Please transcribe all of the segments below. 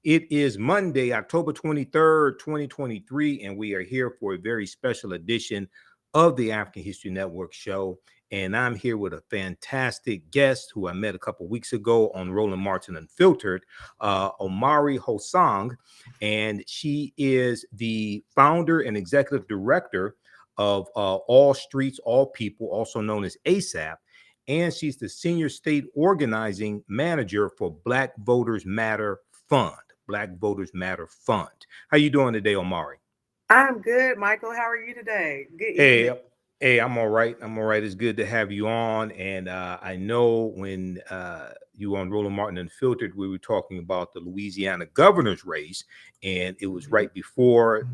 It is Monday, October 23rd, 2023, and we are here for a very special edition of the African History Network show. And I'm here with a fantastic guest who I met a couple weeks ago on Roland Martin Unfiltered, Omari Hosang. And she is the founder and executive director of All Streets, All People, also known as ASAP. And she's the senior state organizing manager for Black Voters Matter Fund. Black Voters Matter Fund. How you doing today, Omari? I'm good, Michael. How are you today? Good evening. Hey, I'm all right. I'm all right. It's good to have you on. And I know when you were on Roland Martin Unfiltered, we were talking about the Louisiana governor's race, and it was right before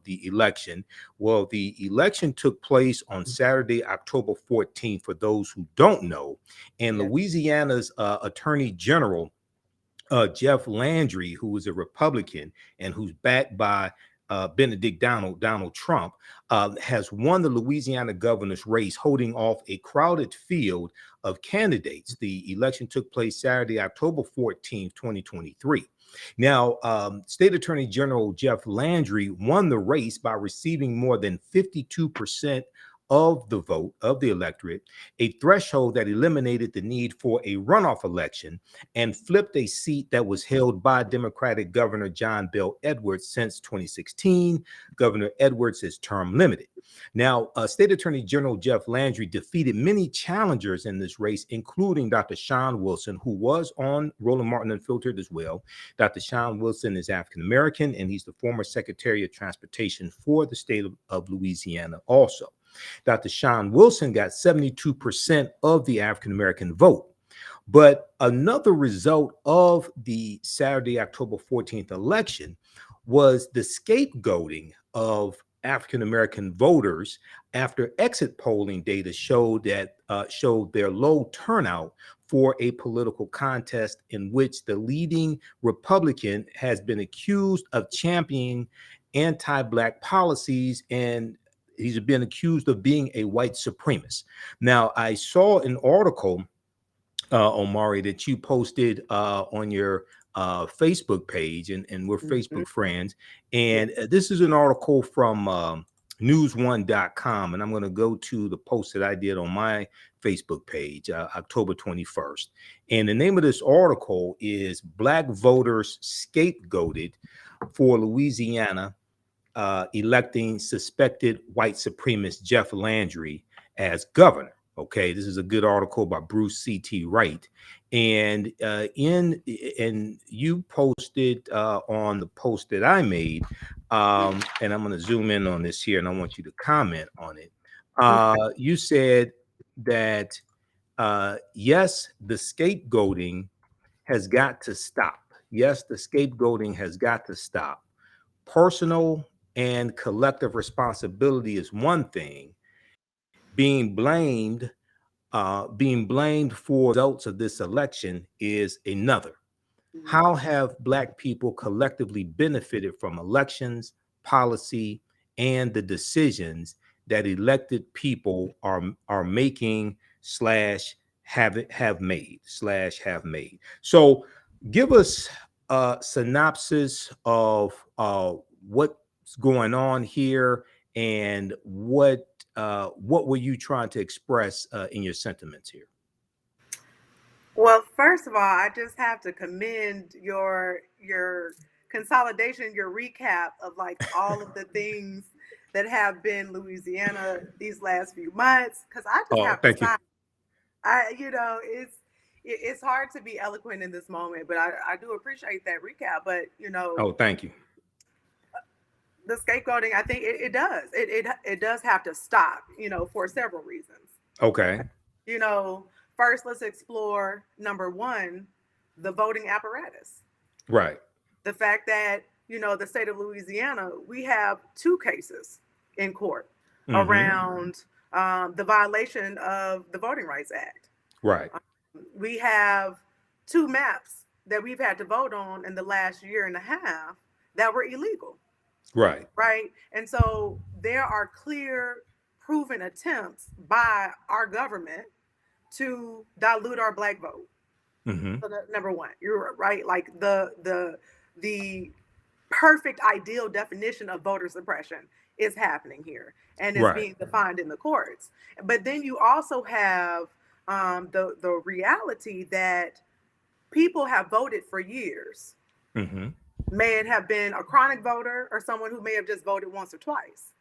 the election. Well, the election took place on Saturday, October 14th, for those who don't know. And Yes. Louisiana's Attorney General, Jeff Landry, who is a Republican and who's backed by Benedict Donald Trump, has won the Louisiana governor's race, holding off a crowded field of candidates. The election took place Saturday, October 14th, 2023. Now, State Attorney General Jeff Landry won the race by receiving more than 52% of the vote of the electorate, a threshold that eliminated the need for a runoff election and flipped a seat that was held by Democratic Governor Bel Edwards since 2016. Governor Edwards is term limited. Now, State Attorney General Jeff Landry defeated many challengers in this race, including Dr. Shawn Wilson, who was on Roland Martin Unfiltered as well. Dr. Shawn Wilson is African American, and he's the former Secretary of Transportation for the state of Louisiana also. Dr. Shawn Wilson got 72% of the African-American vote. But another result of the Saturday, October 14th election was the scapegoating of African-American voters after exit polling data showed their low turnout for a political contest in which the leading Republican has been accused of championing anti-Black policies, and he's been accused of being a white supremacist. Now, I saw an article, Omari, that you posted on your Facebook page, and we're Facebook friends. And this is an article from news1.com, and I'm going to go to the post that I did on my Facebook page, October 21st. And the name of this article is Black Voters Scapegoated for Louisiana electing suspected white supremacist Jeff Landry as governor. Okay, this is a good article by Bruce C.T. Wright, and you posted on the post that I made, and I'm going to zoom in on this here, and I want you to comment on it. You said that yes, the scapegoating has got to stop. Yes, the scapegoating has got to stop. Personal and collective responsibility is one thing. Being blamed for results of this election is another. How have Black people collectively benefited from elections, policy, and the decisions that elected people are making have made? So, give us a synopsis of what's going on here, and what were you trying to express in your sentiments here? Well, first of all, I just have to commend your consolidation, your recap of like all of the things that have been Louisiana these last few months. Because I just have to Thank you. stop. It's hard to be eloquent in this moment, but I do appreciate that recap. But Thank you. the scapegoating, I think it does. It does have to stop, for several reasons. Okay. First, let's explore number one, the voting apparatus. Right. The fact that, the state of Louisiana, we have two cases in court around the violation of the Voting Rights Act. Right. We have two maps that we've had to vote on in the last year and a half that were illegal. Right. Right. And so there are clear, proven attempts by our government to dilute our Black vote. So number one, you're right. Like the the perfect ideal definition of voter suppression is happening here and is Right. being defined in the courts. But then you also have the reality that people have voted for years. Mm-hmm. May it have been a chronic voter or someone who may have just voted once or twice.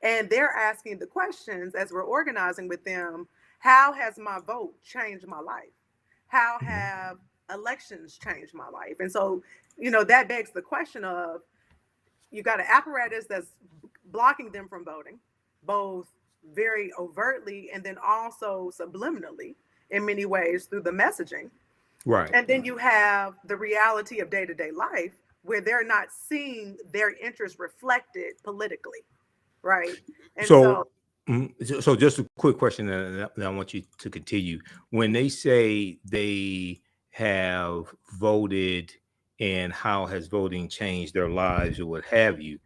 And they're asking the questions as we're organizing with them: how has my vote changed my life? How Mm-hmm. have elections changed my life? And so, that begs the question of, you got an apparatus that's blocking them from voting, both very overtly and then also subliminally in many ways through the messaging. Right. And then you have the reality of day-to-day life where they're not seeing their interests reflected politically, right? And So, so, so just a quick question, and I want you to continue. When they say they have voted and how has voting changed their lives or what have you,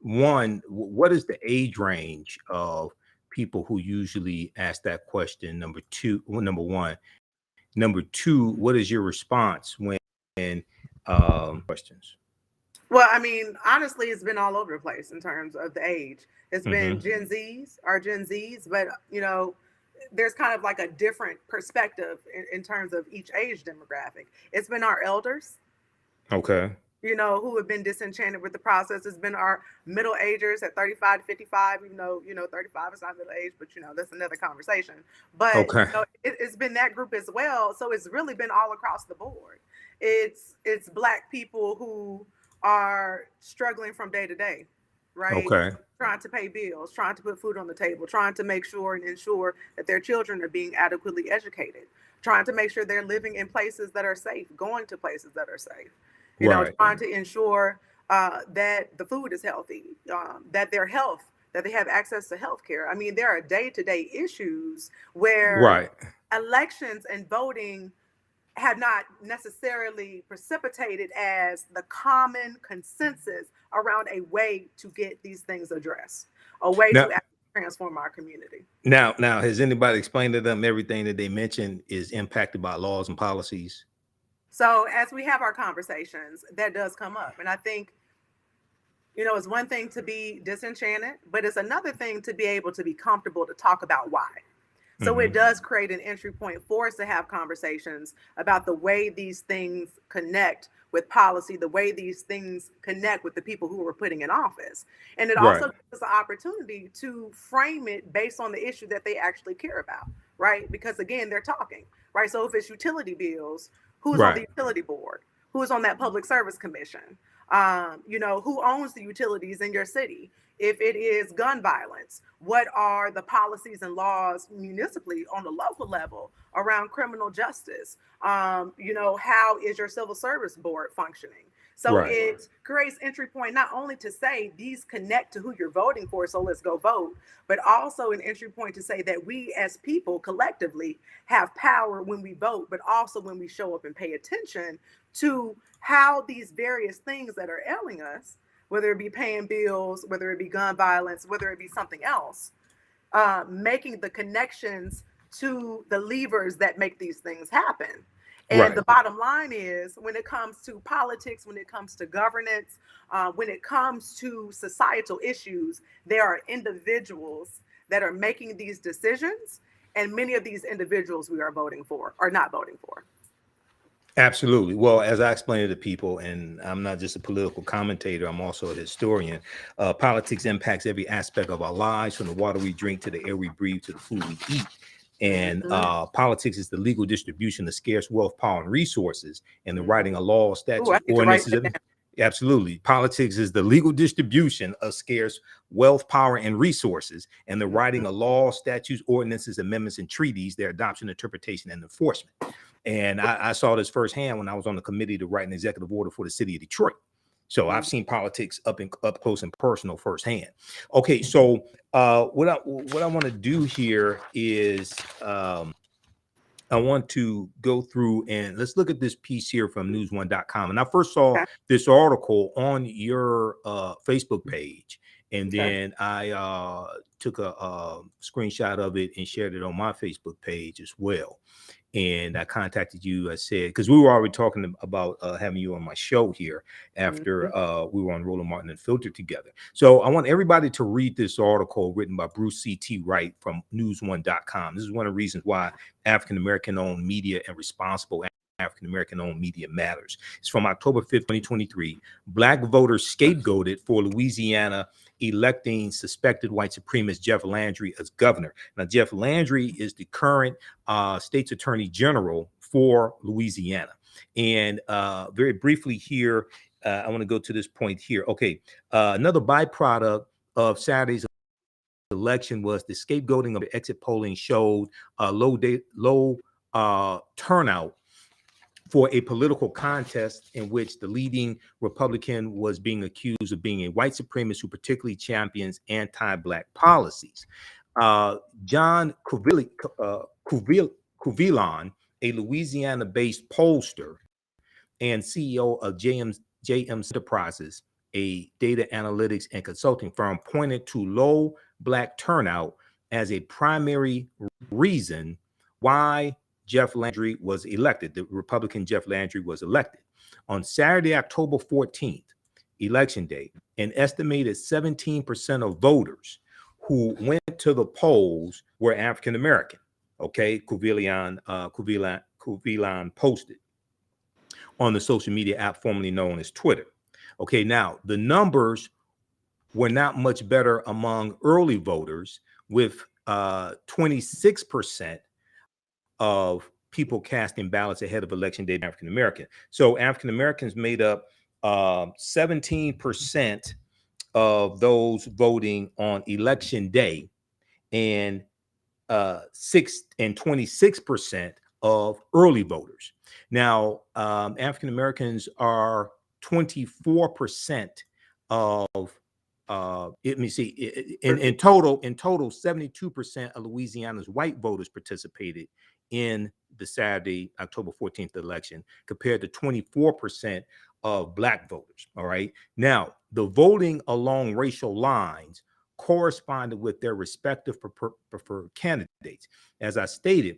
one, what is the age range of people who usually ask that question? Number two, well, number one. Number two, what is your response when questions? well, I mean, honestly, it's been all over the place in terms of the age. It's been Mm-hmm. Gen Zs, but there's kind of like a different perspective in terms of each age demographic. It's been our elders, Okay. who have been disenchanted with the process. It's been our middle agers at 35 to 55, even though, 35 is not middle age, but, that's another conversation. But, Okay. it's been that group as well. So it's really been all across the board. It's Black people who are struggling from day to day, right? Okay. Trying to pay bills, trying to put food on the table, trying to make sure and ensure that their children are being adequately educated, trying to make sure they're living in places that are safe, going to places that are safe, Right. trying to ensure that the food is healthy, that their health, that they have access to health care. I mean, there are day-to-day issues where Right. elections and voting have not necessarily precipitated as the common consensus around a way to get these things addressed, a way Now, to actually transform our community. now, has anybody explained to them everything that they mentioned is impacted by laws and policies? So as we have our conversations, that does come up. And I think, it's one thing to be disenchanted, but it's another thing to be able to be comfortable to talk about why. So it Mm-hmm. does create an entry point for us to have conversations about the way these things connect with policy, the way these things connect with the people who we're putting in office. And it Right. also gives us the opportunity to frame it based on the issue that they actually care about, right? Because again, they're talking, right? So if it's utility bills, who's on the Right. utility board? Who's on that public service commission? Who owns the utilities in your city? If it is gun violence, what are the policies and laws municipally on the local level around criminal justice? How is your civil service board functioning? So Right. it creates entry point not only to say these connect to who you're voting for, so let's go vote, but also an entry point to say that we as people collectively have power when we vote, but also when we show up and pay attention to how these various things that are ailing us, whether it be paying bills, whether it be gun violence, whether it be something else, making the connections to the levers that make these things happen. And Right. the bottom line is, when it comes to politics, when it comes to governance, when it comes to societal issues, there are individuals that are making these decisions. And many of these individuals we are voting for are not voting for. Absolutely. Well, as I explained to people, and I'm not just a political commentator, I'm also a historian. Politics impacts every aspect of our lives, from the water we drink to the air we breathe to the food we eat. And Mm-hmm. politics is the legal distribution of scarce wealth, power, and resources, and the Mm-hmm. writing of laws, Ooh, I statutes, need to write ordinances. that down. Absolutely. Politics is the legal distribution of scarce wealth, power, and resources, and the Mm-hmm. writing of laws, statutes, ordinances, amendments, and treaties, their adoption, interpretation, and enforcement. And I saw this firsthand when I was on the committee to write an executive order for the city of Detroit. So I've seen politics up close and personal firsthand. Okay, so what I want to do here is I want to go through and let's look at this piece here from newsone.com. And I first saw Okay. this article on your Facebook page, and Okay. then I took a screenshot of it and shared it on my Facebook page as well. and I contacted you. I said, because we were already talking about having you on my show here after we were on Roland Martin Unfiltered together. So I want everybody to read this article written by Bruce C.T. Wright from news1.com. This is one of the reasons why African-American owned media and responsible African-American owned media matters. It's from October 5th, 2023. Black voters scapegoated for Louisiana electing suspected white supremacist Jeff Landry as governor. Now, Jeff Landry is the current state's attorney general for Louisiana. And very briefly here, I want to go to this point here. Okay, another byproduct of Saturday's election was the scapegoating of the exit polling showed low turnout for a political contest in which the leading Republican was being accused of being a white supremacist who particularly champions anti-Black policies. John Cuvillan, a Louisiana-based pollster and CEO of JM Enterprises, a data analytics and consulting firm, pointed to low Black turnout as a primary reason why Jeff Landry was elected. The Republican Jeff Landry was elected. On Saturday, October 14th, election day, an estimated 17% of voters who went to the polls were African American. Okay, Cuvillan posted on the social media app formerly known as Twitter. Okay, now the numbers were not much better among early voters, with 26% of people casting ballots ahead of election day African American. So African Americans made up 17% of those voting on election day, and 26% of early voters. Now, African Americans are 24% of let me see, in total, 72% of Louisiana's white voters participated in the Saturday, October 14th election, compared to 24% of Black voters. All right. Now, the voting along racial lines corresponded with their respective preferred candidates. As I stated,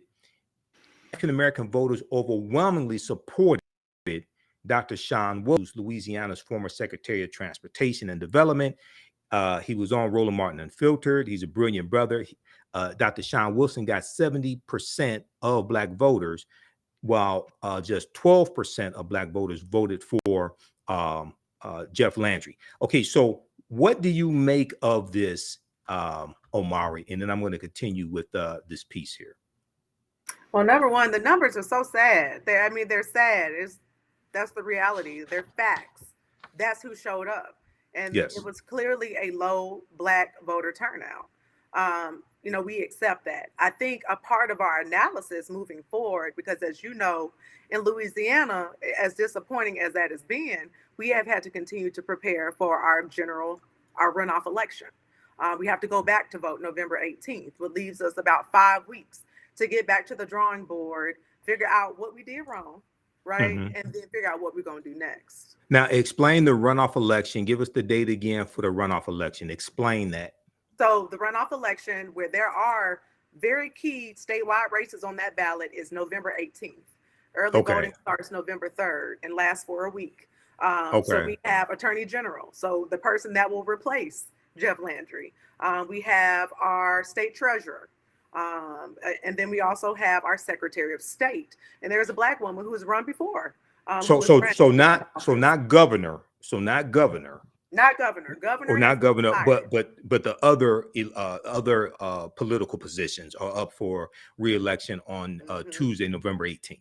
African-American voters overwhelmingly supported Dr. Shawn Wilson, Louisiana's former Secretary of Transportation and Development. He was on Roland Martin Unfiltered. He's a brilliant brother. Dr. Shawn Wilson got 70% of Black voters, while just 12% of Black voters voted for Jeff Landry. Okay, so what do you make of this, Omari? And then I'm going to continue with this piece here. Well, number one, the numbers are so sad. They're sad. That's the reality. They're facts. That's who showed up. And yes, it was clearly a low Black voter turnout. We accept that. I think a part of our analysis moving forward, because as you know, in Louisiana, as disappointing as that has been, we have had to continue to prepare for our runoff election. We have to go back to vote November 18th, which leaves us about 5 weeks to get back to the drawing board, figure out what we did wrong, right? And then figure out what we're going to do next. Now, explain the runoff election. Give us the date again for the runoff election. Explain that. So the runoff election, where there are very key statewide races on that ballot, is November 18th. Early voting starts November 3rd and lasts for a week. So we have Attorney General, so the person that will replace Jeff Landry. We have our state treasurer. And then we also have our Secretary of State, and there's a Black woman who has run before. Not governor, but the other political positions are up for re-election on Tuesday, November 18th.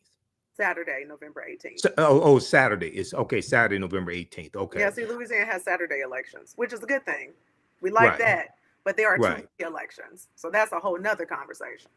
Saturday, November 18th. Saturday. It's okay. Saturday, November 18th. Okay. Yeah, see, Louisiana has Saturday elections, which is a good thing. We like that. But there are too many elections. So that's a whole nother conversation.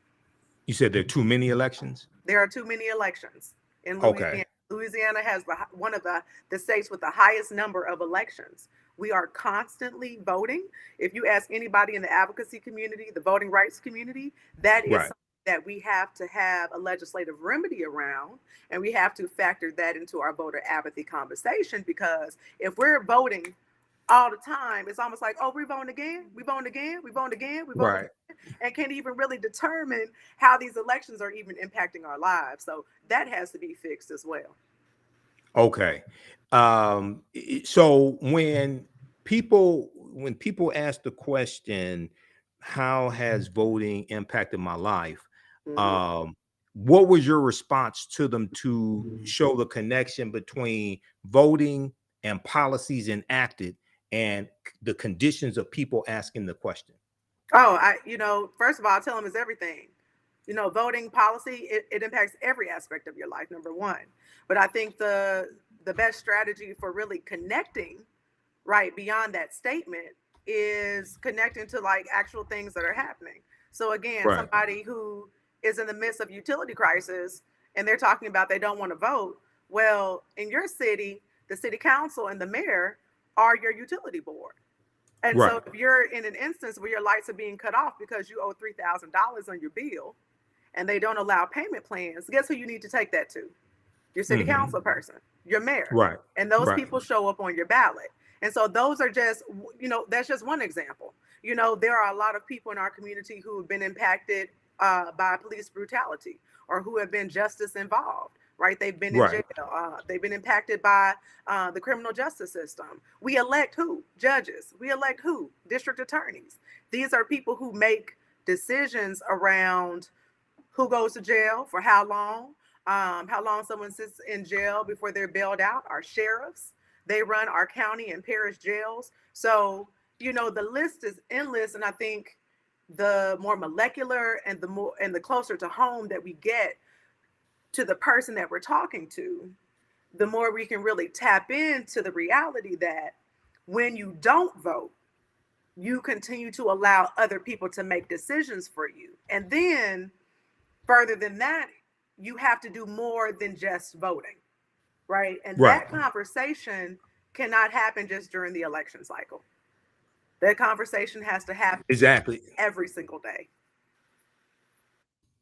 You said there are too many elections? There are too many elections in Louisiana. Okay. Louisiana has one of the states with the highest number of elections. We are constantly voting. If you ask anybody in the advocacy community, the voting rights community, that is something that we have to have a legislative remedy around. And we have to factor that into our voter apathy conversation, because if we're voting all the time. It's almost like, oh, we're voting again, we voting again, we voting again, we voting Right. again, and can't even really determine how these elections are even impacting our lives. So that has to be fixed as well. Okay. So when people ask the question, how has voting impacted my life? Um, what was your response to them to show the connection between voting and policies enacted and the conditions of people asking the question? Oh, first of all, I tell them it's everything. Voting policy, it impacts every aspect of your life, number one. But I think the best strategy for really connecting right beyond that statement is connecting to like actual things that are happening. So again, Right. somebody who is in the midst of utility crisis and they're talking about they don't want to vote. Well, in your city, the city council and the mayor are your utility board. And Right. so if you're in an instance where your lights are being cut off because you owe $3,000 on your bill and they don't allow payment plans, guess who you need to take that to? Your city council person, your mayor. Right. And those Right. people show up on your ballot. And so those are just, that's just one example. There are a lot of people in our community who have been impacted by police brutality or who have been justice involved, right? They've been in jail. They've been impacted by the criminal justice system. We elect who? Judges. We elect who? District attorneys. These are people who make decisions around who goes to jail for how long someone sits in jail before they're bailed out. Our sheriffs, they run our county and parish jails. So, the list is endless. And I think the more molecular and the closer to home that we get to the person that we're talking to, the more we can really tap into the reality that when you don't vote, you continue to allow other people to make decisions for you. And then further than that, you have to do more than just voting, right? And that conversation cannot happen just during the election cycle. That conversation has to happen Exactly. every single day.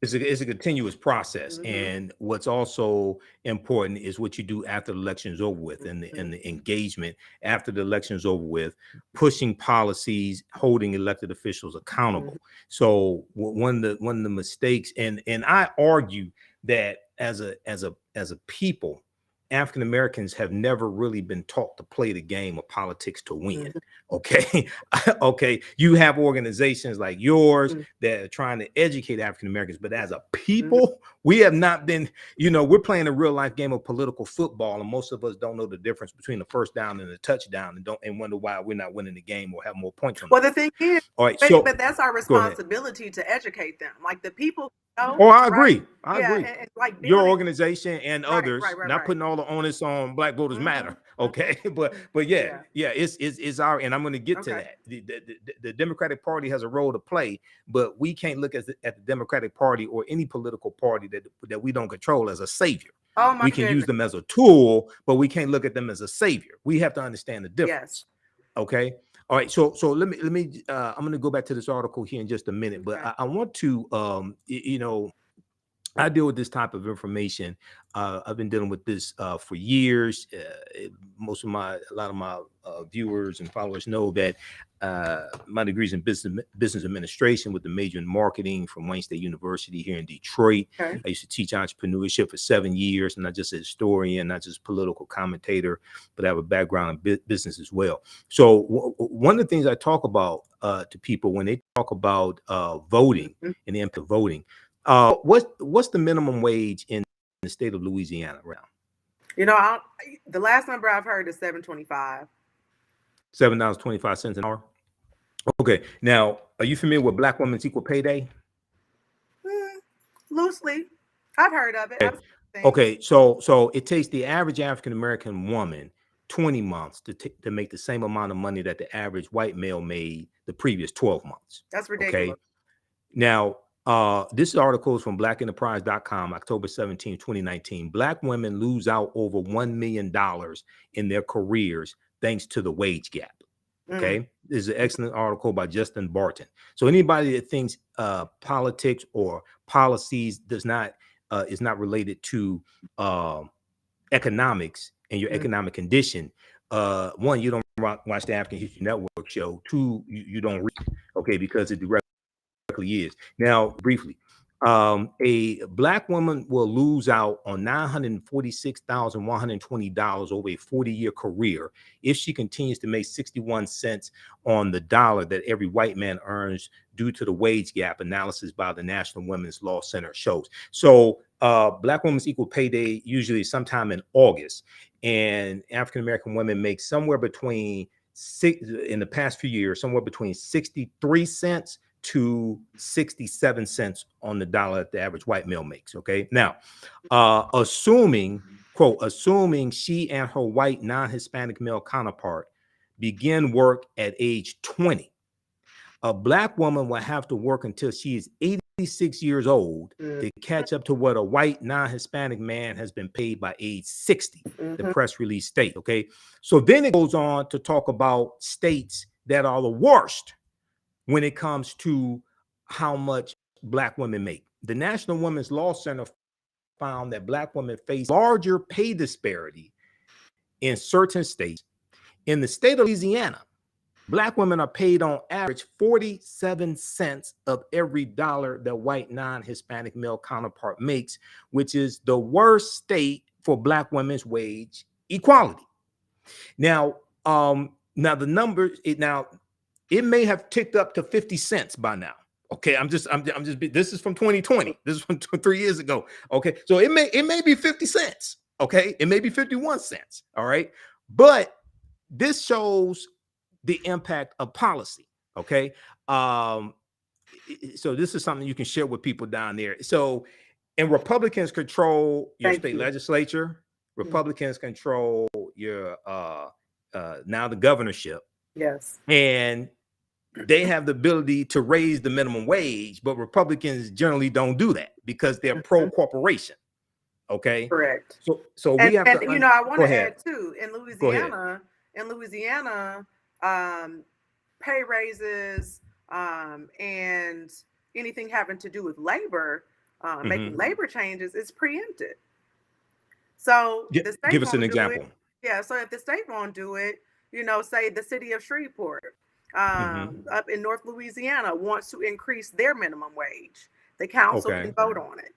It's a continuous process. And what's also important is what you do after the election is over with and the engagement after the election is over with, pushing policies, holding elected officials accountable. So one of the mistakes, and I argue that as a people, African Americans have never really been taught to play the game of politics to win. Okay. Okay. You have organizations like yours that are trying to educate African Americans, but as a people, we have not been, we're playing a real life game of political football. And most of us don't know the difference between the first down and the touchdown and wonder why we're not winning the game or have more points on the thing is, all right, but that's our responsibility to educate them. Like the people. Oh, I agree. Right? I agree. And like your organization and others, not putting all the onus on Black Voters Matter. Okay. But it's our, and I'm going to get to that. The Democratic Party has a role to play, but we can't look at the Democratic Party or any political party that we don't control as a savior. We can use them as a tool, but we can't look at them as a savior. We have to understand the difference. Yes. Okay. All right, so let me I'm going to go back to this article here in just a minute, but I want to I deal with this type of information. I've been dealing with this for years. A lot of my viewers and followers know that my degree's in business administration with a major in marketing from Wayne State University here in Detroit. I used to teach entrepreneurship for 7 years, and not just a historian, not just political commentator, but I have a background in business as well. So one of the things I talk about to people when they talk about voting and the impact of voting, what's the minimum wage in the state of Louisiana around? The last number I've heard is $7.25. $7.25 an hour. Okay. Now, are you familiar with Black Women's Equal Pay Day? Loosely, I've heard of it. Okay. So it takes the average African American woman 20 months to make the same amount of money that the average white male made the previous 12 months. That's ridiculous. Okay. Now, this article is from blackenterprise.com, October 17, 2019. Black women lose out over $1 million in their careers thanks to the wage gap. Okay. This is an excellent article by Justin Barton. So anybody that thinks politics or policies is not related to economics and your economic condition, one, you don't watch the African History Network show. Two, you don't read, okay, because it directly is. Now, briefly, a black woman will lose out on $946,120 over a 40-year career if she continues to make 61 cents on the dollar that every white man earns due to the wage gap analysis by the National Women's Law Center shows. So Black Women's Equal Pay Day usually sometime in August, and African-American women make somewhere between in the past few years, somewhere between 63 cents to 67 cents on the dollar that the average white male makes. Okay. Now, assuming she and her white non-Hispanic male counterpart begin work at age 20, a black woman will have to work until she is 86 years old to catch up to what a white non-Hispanic man has been paid by age 60, the press release state. Okay. So then it goes on to talk about states that are the worst when it comes to how much black women make. The National Women's Law Center found that black women face larger pay disparity in certain states. In the state of Louisiana, black women are paid on average 47 cents of every dollar that white non-Hispanic male counterpart makes, which is the worst state for black women's wage equality. Now, the numbers, it may have ticked up to 50 cents by now. Okay, I'm just this is from 2020. This is from 3 years ago. Okay, so it may be 50 cents. Okay, it may be 51 cents. All right, but this shows the impact of policy. Okay, so this is something you can share with people down there. So, and Republicans control your state legislature. Republicans control your now the governorship. Yes, and they have the ability to raise the minimum wage, but Republicans generally don't do that because they're pro-corporation. Okay, correct. So we have to. You know, I want to add too, in Louisiana, pay raises and anything having to do with labor, making labor changes is preempted. So the state give us an example. Yeah, so if the state won't do it, you know, say the city of Shreveport, up in North Louisiana, wants to increase their minimum wage. The council can vote on it.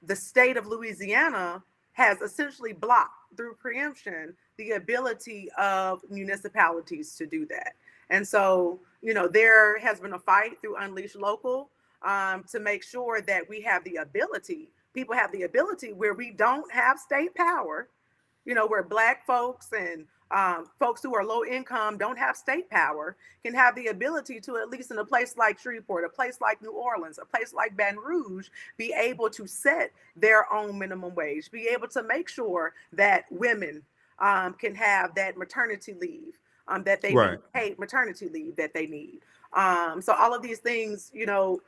The state of Louisiana has essentially blocked through preemption the ability of municipalities to do that. And so, you know, there has been a fight through Unleash Local to make sure that we have the ability, people have the ability where we don't have state power, you know, where Black folks and folks who are low income don't have state power, can have the ability to, at least in a place like Shreveport, a place like New Orleans, a place like Baton Rouge, be able to set their own minimum wage, be able to make sure that women can have that maternity leave that they need, paid maternity leave that they need. So all of these things, you know,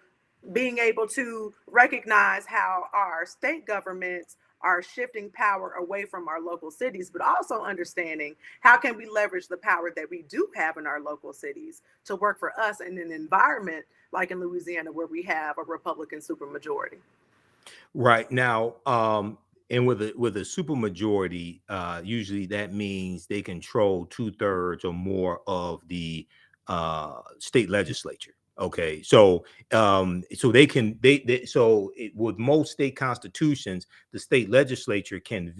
being able to recognize how our state governments are shifting power away from our local cities, but also understanding how can we leverage the power that we do have in our local cities to work for us in an environment like in Louisiana, where we have a Republican supermajority. Right now, and with a supermajority, usually that means they control 2/3 or more of the state legislature. Okay, so with most state constitutions, the state legislature can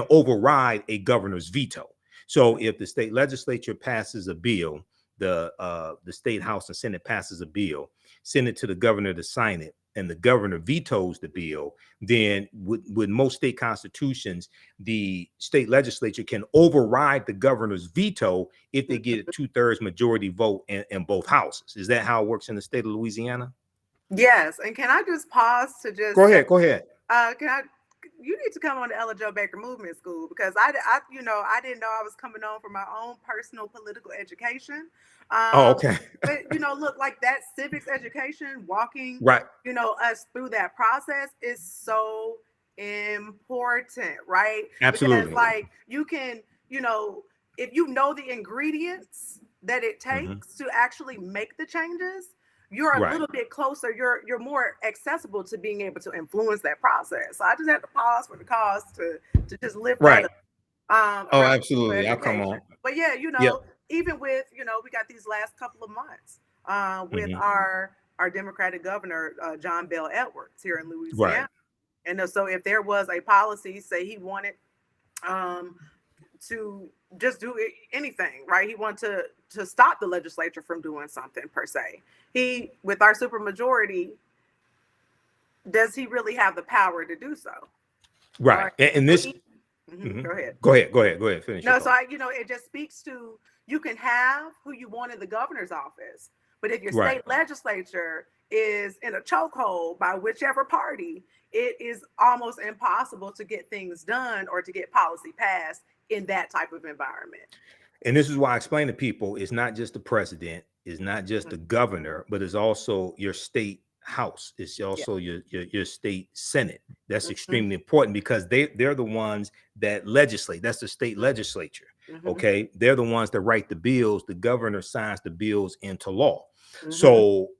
override a governor's veto. So if the state legislature passes a bill, the state house and senate passes a bill, send it to the governor to sign it, and the governor vetoes the bill, then with most state constitutions, the state legislature can override the governor's veto if they get a 2/3 majority vote in both houses. Is that how it works in the state of Louisiana? Yes. And can I just pause to just go ahead? You need to come on to Ella Jo Baker Movement School, because I didn't know I was coming on for my own personal political education. Okay. But, you know, look, like that civics education, walking, you know, us through that process is so important, right? Absolutely. Because, like, you can, you know, if you know the ingredients that it takes to actually make the changes, you're a little bit closer, you're more accessible to being able to influence that process. So I just had to pause for the cause to just lift that up. Oh, around absolutely. I'll come education. on. But yeah, Yep. even with, we got these last couple of months with Hmm. our Democratic governor, John Bel Edwards here in Right. Louisiana. And so if there was a policy, say he wanted um, to just do anything, right? He wanted to stop the legislature from doing something per se. He, with our supermajority, does he really have the power to do so? Right. Right. And So this. Mhm. go ahead. Go ahead. Go ahead. Go ahead. Finish your No, so thought. it just speaks to, you can have who you want in the governor's office, but if your Right. state legislature is in a chokehold by whichever party, it is almost impossible to get things done or to get policy passed in that type of environment. And this is why I explain to people it's not just the president, it's not just the governor, but it's also your state house. It's Yeah. also your state senate. That's Mhm. extremely important because they're the ones that legislate. That's the state legislature. Mhm. Okay. They're the ones that write the bills. The governor signs the bills into law. Mhm. So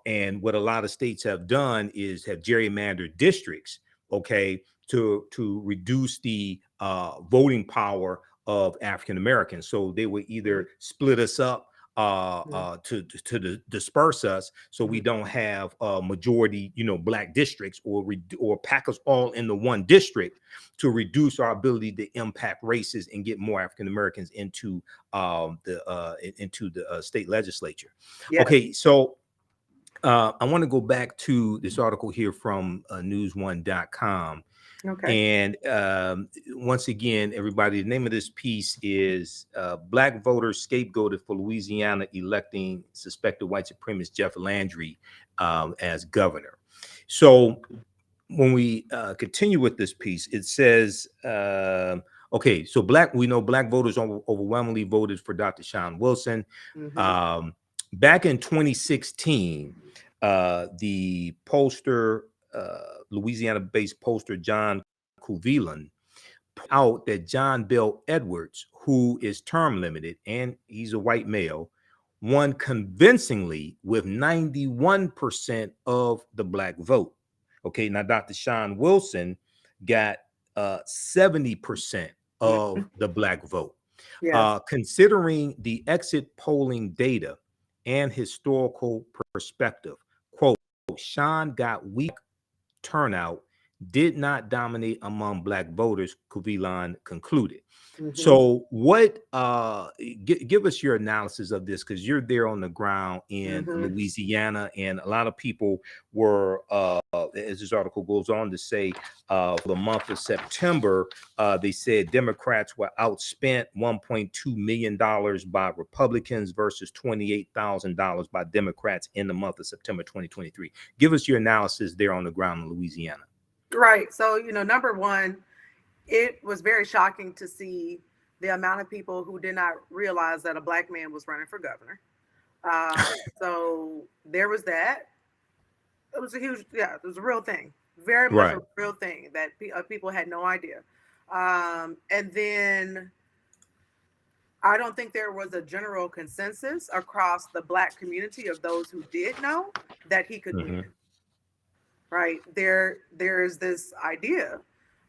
and what a lot of states have done is have gerrymandered districts, okay, to reduce the voting power of African Americans. So they would Mhm. either split us up to disperse us, so we Mhm. don't have majority, black districts, or pack us all into one district to reduce our ability to impact races and get more African Americans into the state legislature. Yes. Okay, so I want to go back to this article here from news1.com. Okay. And once again, everybody, the name of this piece is Black Voters Scapegoated for Louisiana Electing Suspected White Supremacist Jeff Landry as governor. So when we continue with this piece, it says, okay, so we know black voters overwhelmingly voted for Dr. Shawn Wilson. Mhm. Back in 2016, the pollster, Louisiana-based pollster John Kuvilan, out that John Bel Edwards, who is term limited and he's a white male, won convincingly with 91% of the black vote. Okay, now Dr. Shawn Wilson got 70% of Mhm. the black vote. Yes. Considering the exit polling data and historical perspective, quote, Shawn got weak turnout, did not dominate among black voters, Kuvilan concluded. Mhm. So what give us your analysis of this, because you're there on the ground in Mhm. Louisiana, and a lot of people were as this article goes on to say, for the month of September, they said Democrats were outspent $1.2 million by Republicans versus $28,000 by Democrats in the month of September 2023. Give us your analysis there on the ground in Louisiana. Right. So, number one, it was very shocking to see the amount of people who did not realize that a black man was running for governor. So there was that. It was a huge, yeah, it was a real thing, very much Right. a real thing that people had no idea. And then I don't think there was a general consensus across the black community of those who did know that he could win. Mhm. Right there's this idea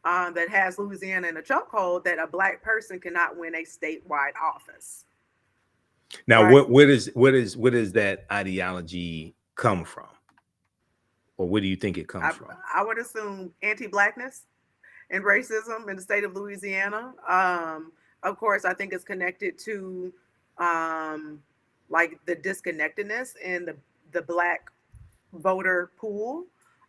that has Louisiana in a chokehold that a black person cannot win a statewide office. Now, Right. what is that ideology come from, or where do you think it comes I, from? I would assume anti-blackness and racism in the state of Louisiana. Of course, I think it's connected to um, like the disconnectedness in the black voter pool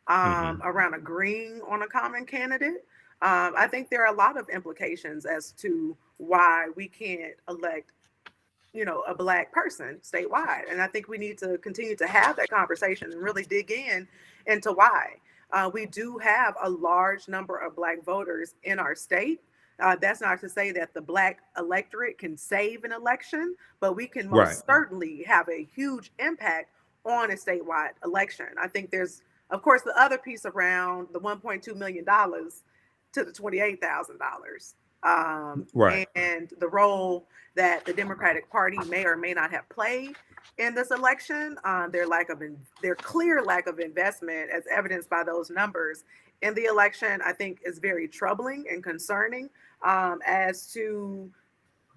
Hmm. around agreeing on a common candidate. I think there are a lot of implications as to why we can't elect, a black person statewide. And I think we need to continue to have that conversation and really dig in into why. We do have a large number of black voters in our state. That's not to say that the black electorate can save an election, but we can Right. most certainly have a huge impact on a statewide election. I think there's, of course, the other piece around the $1.2 million to the $28,000, Right. and the role that the Democratic Party may or may not have played in this election. Their clear lack of investment, as evidenced by those numbers in the election, I think is very troubling and concerning. as to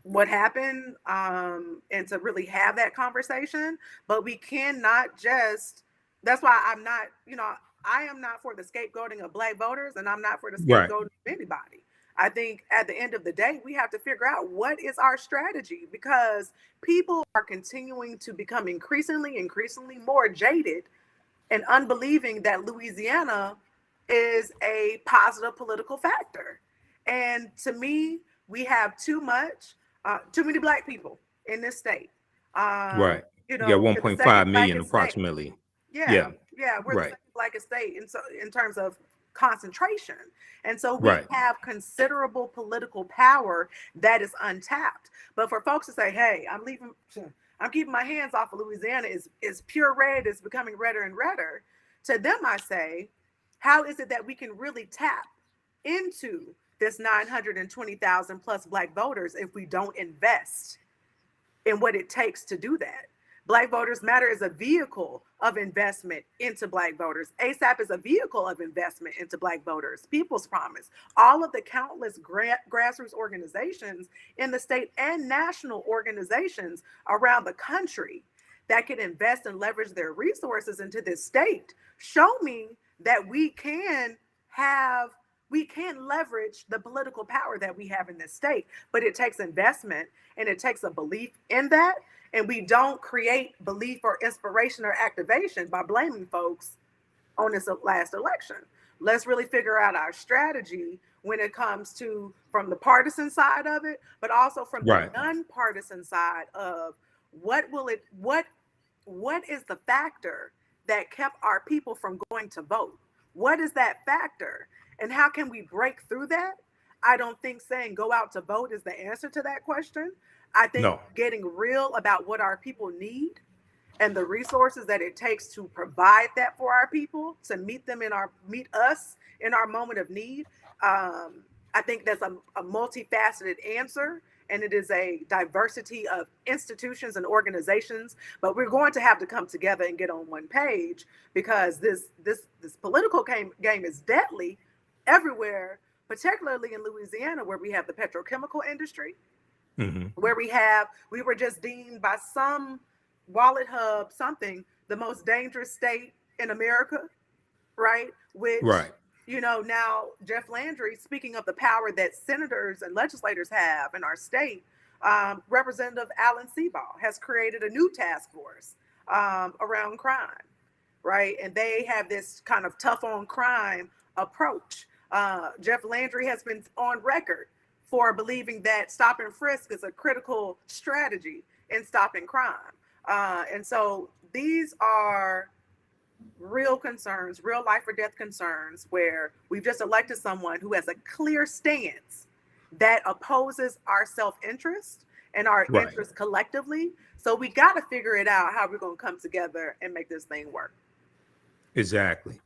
what happened, and to really have that conversation. But we cannot just, that's why I'm not, I am not for the scapegoating of Black voters, and I'm not for the Right. scapegoating of anybody. I think at the end of the day, we have to figure out what is our strategy, because people are continuing to become increasingly more jaded and unbelieving that Louisiana is a positive political factor. And to me, we have too many Black people in this state. Right. You got We're the second 1.5 million blackest state. approximately. Yeah, Yeah. yeah, we're the Right. second blackest state in terms of concentration. And so we Right. have considerable political power that is untapped. But for folks to say, hey, I'm keeping my hands off of Louisiana, is pure red, is becoming redder and redder. To them, I say, how is it that we can really tap into this 920,000 plus Black voters if we don't invest in what it takes to do that? Black Voters Matter is a vehicle of investment into Black voters. ASAP is a vehicle of investment into Black voters. People's Promise, all of the countless grassroots organizations in the state and national organizations around the country that can invest and leverage their resources into this state show me that we can leverage the political power that we have in this state. But it takes investment, and it takes a belief in that. And we don't create belief or inspiration or activation by blaming folks on this last election. Let's really figure out our strategy when it comes to, from the partisan side of it, but also from the non-partisan side of what is the factor that kept our people from going to vote? What is that factor? And how can we break through that? I don't think saying go out to vote is the answer to that question. I think getting real about what our people need and the resources that it takes to provide that for our people, to meet us in our moment of need. I think that's a multifaceted answer, and it is a diversity of institutions and organizations. But we're going to have to come together and get on one page, because this political game is deadly everywhere, particularly in Louisiana, where we have the petrochemical industry. Where we were just deemed by some wallet hub the most dangerous state in America, right? Which, now Jeff Landry, speaking of the power that senators and legislators have in our state, Representative Alan Seabaugh has created a new task force around crime, right? And they have this kind of tough on crime approach. Jeff Landry has been on record for believing that stop and frisk is a critical strategy in stopping crime. And so these are real concerns, real life or death concerns, where we've just elected someone who has a clear stance that opposes our self-interest and our interests collectively. So we got to figure it out how we're going to come together and make this thing work. Exactly.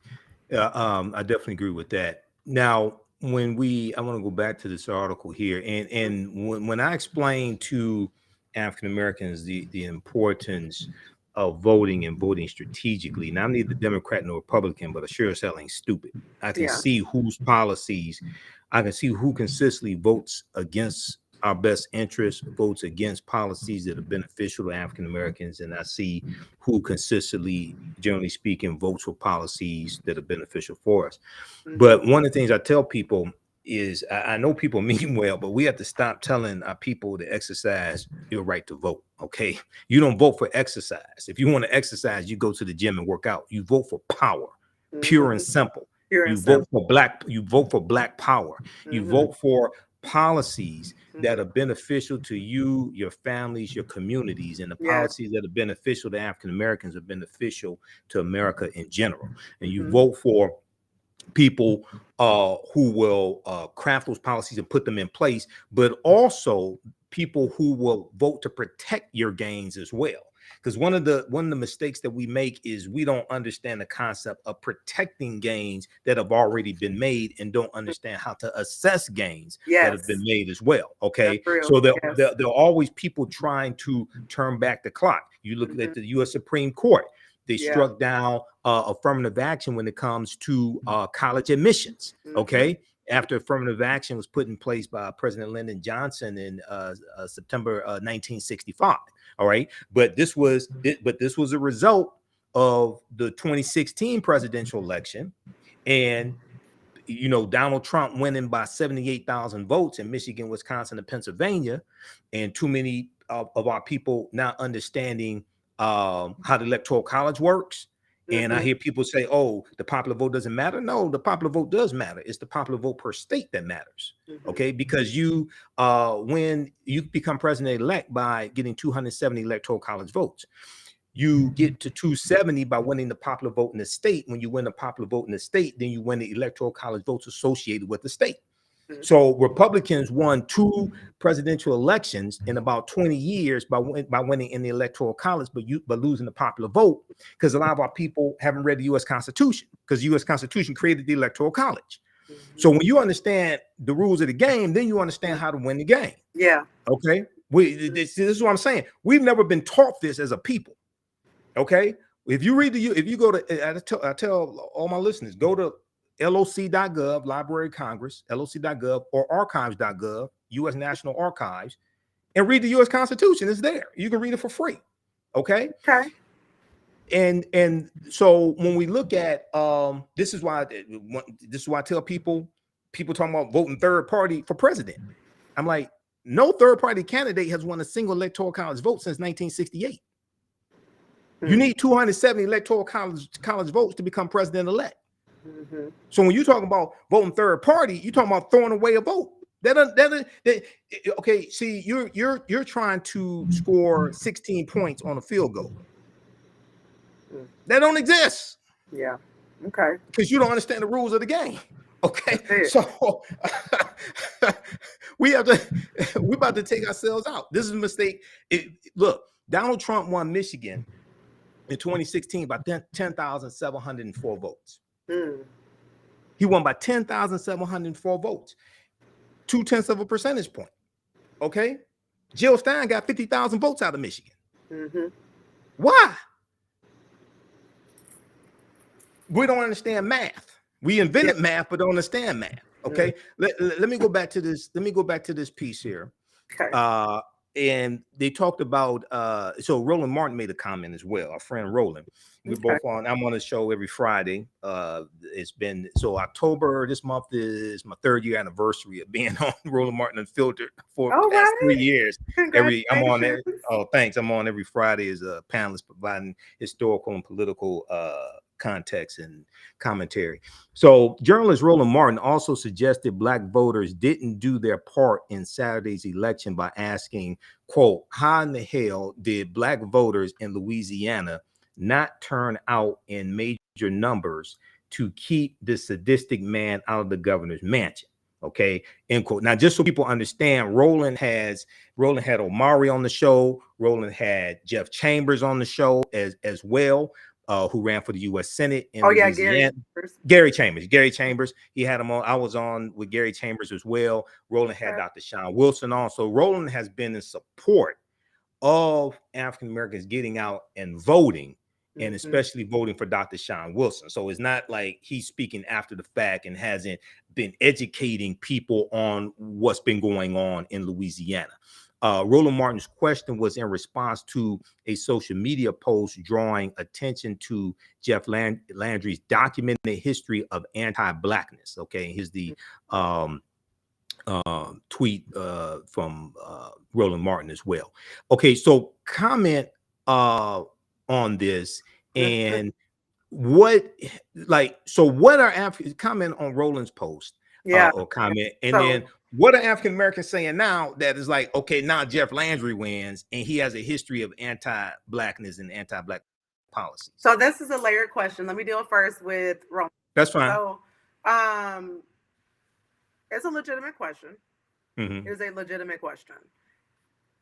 I definitely agree with that. Now, I want to go back to this article here, and when I explain to African Americans the importance of voting and voting strategically, now I'm neither Democrat nor Republican, but I sure as hell ain't stupid. I can see whose policies, I can see who consistently votes against our best interests, votes against policies that are beneficial to African Americans, and I see who consistently, generally speaking, votes for policies that are beneficial for us. But one of the things I tell people is, I know people mean well, but we have to stop telling our people to exercise your right to vote. Okay, you don't vote for exercise. If you want to exercise, you go to the gym and work out. You vote for power, pure and simple. You vote for black power. You vote for policies that are beneficial to you, your families, your communities, and the policies that are beneficial to African Americans are beneficial to America in general. And you vote for people who will craft those policies and put them in place, but also people who will vote to protect your gains as well. Because one of the mistakes that we make is we don't understand the concept of protecting gains that have already been made, and don't understand how to assess gains that have been made as well. Okay, so there are always people trying to turn back the clock. You look at the U.S. Supreme Court. They struck down affirmative action when it comes to college admissions. Okay. after affirmative action was put in place by President Lyndon Johnson in September 1965. All right, but this was a result of the 2016 presidential election, and Donald Trump winning by 78,000 votes in Michigan, Wisconsin, and Pennsylvania, and too many of our people not understanding how the electoral college works. And I hear people say, oh, the popular vote doesn't matter. No, the popular vote does matter. It's the popular vote per state that matters. Okay, because when you become president-elect by getting 270 electoral college votes, you get to 270 by winning the popular vote in the state. When you win the popular vote in the state, then you win the electoral college votes associated with the state. So Republicans won 2 presidential elections in about 20 years by winning in the electoral college, but losing the popular vote, because a lot of our people haven't read the U.S. Constitution, because the U.S. Constitution created the electoral college. So when you understand the rules of the game, then you understand how to win the game. Yeah. Okay. This is what I'm saying. We've never been taught this as a people. Okay. If you go to, I tell all my listeners, go to loc.gov, Library of Congress, loc.gov, or archives.gov, U.S. National Archives, and read the U.S. Constitution. It's there. You can read it for free. Okay. Okay. And so when we look at this is why I tell people talking about voting third party for president. I'm like, no third party candidate has won a single electoral college vote since 1968. You need 270 electoral college votes to become president-elect. So when you talk about voting third party, you're talking about throwing away a vote. Okay, see, you're trying to score 16 points on a field goal. That don't exist. Yeah. Okay. Because you don't understand the rules of the game. Okay. So we're about to take ourselves out. This is a mistake. Look, Donald Trump won Michigan in 2016 by 10,704 votes. He won by 10,704 votes, 0.2 of a percentage point. Okay. Jill Stein got 50,000 votes out of Michigan. Why? We don't understand math. We invented math, but don't understand math. Okay. Let me go back to this. Let me go back to this piece here. Okay. And they talked about so Roland Martin made a comment as well. Our friend Roland. We're both on. I'm on the show every Friday. It's been October this month is my 3rd year anniversary of being on Roland Martin Unfiltered for the past 3 years. I'm on there. Oh, thanks. I'm on every Friday as a panelist providing historical and political context and commentary. So journalist Roland Martin also suggested Black voters didn't do their part in Saturday's election by asking, quote, how in the hell did Black voters in Louisiana not turn out in major numbers to keep this sadistic man out of the governor's mansion? Okay, end quote. Now, just so people understand, Roland had Omari on the show. Roland had Jeff Chambers on the show as well. Who ran for the U.S. Senate in Louisiana. Gary Chambers. He had him on. I was on with Gary Chambers as well. Roland had Dr. Shawn Wilson on. So Roland has been in support of African Americans getting out and voting, and especially voting for Dr. Shawn Wilson. So it's not like he's speaking after the fact and hasn't been educating people on what's been going on in Louisiana. Roland Martin's question was in response to a social media post drawing attention to Jeff Landry's documented history of anti-Blackness. Okay, here's the tweet from Roland Martin as well. Okay, so comment on this and what are comment on Roland's post or comment, and then what are African Americans saying now that is like, okay, now Jeff Landry wins and he has a history of anti-Blackness and anti-Black policies? So this is a layered question. Let me deal first with Roland. That's fine. So it's a legitimate question. It is a legitimate question.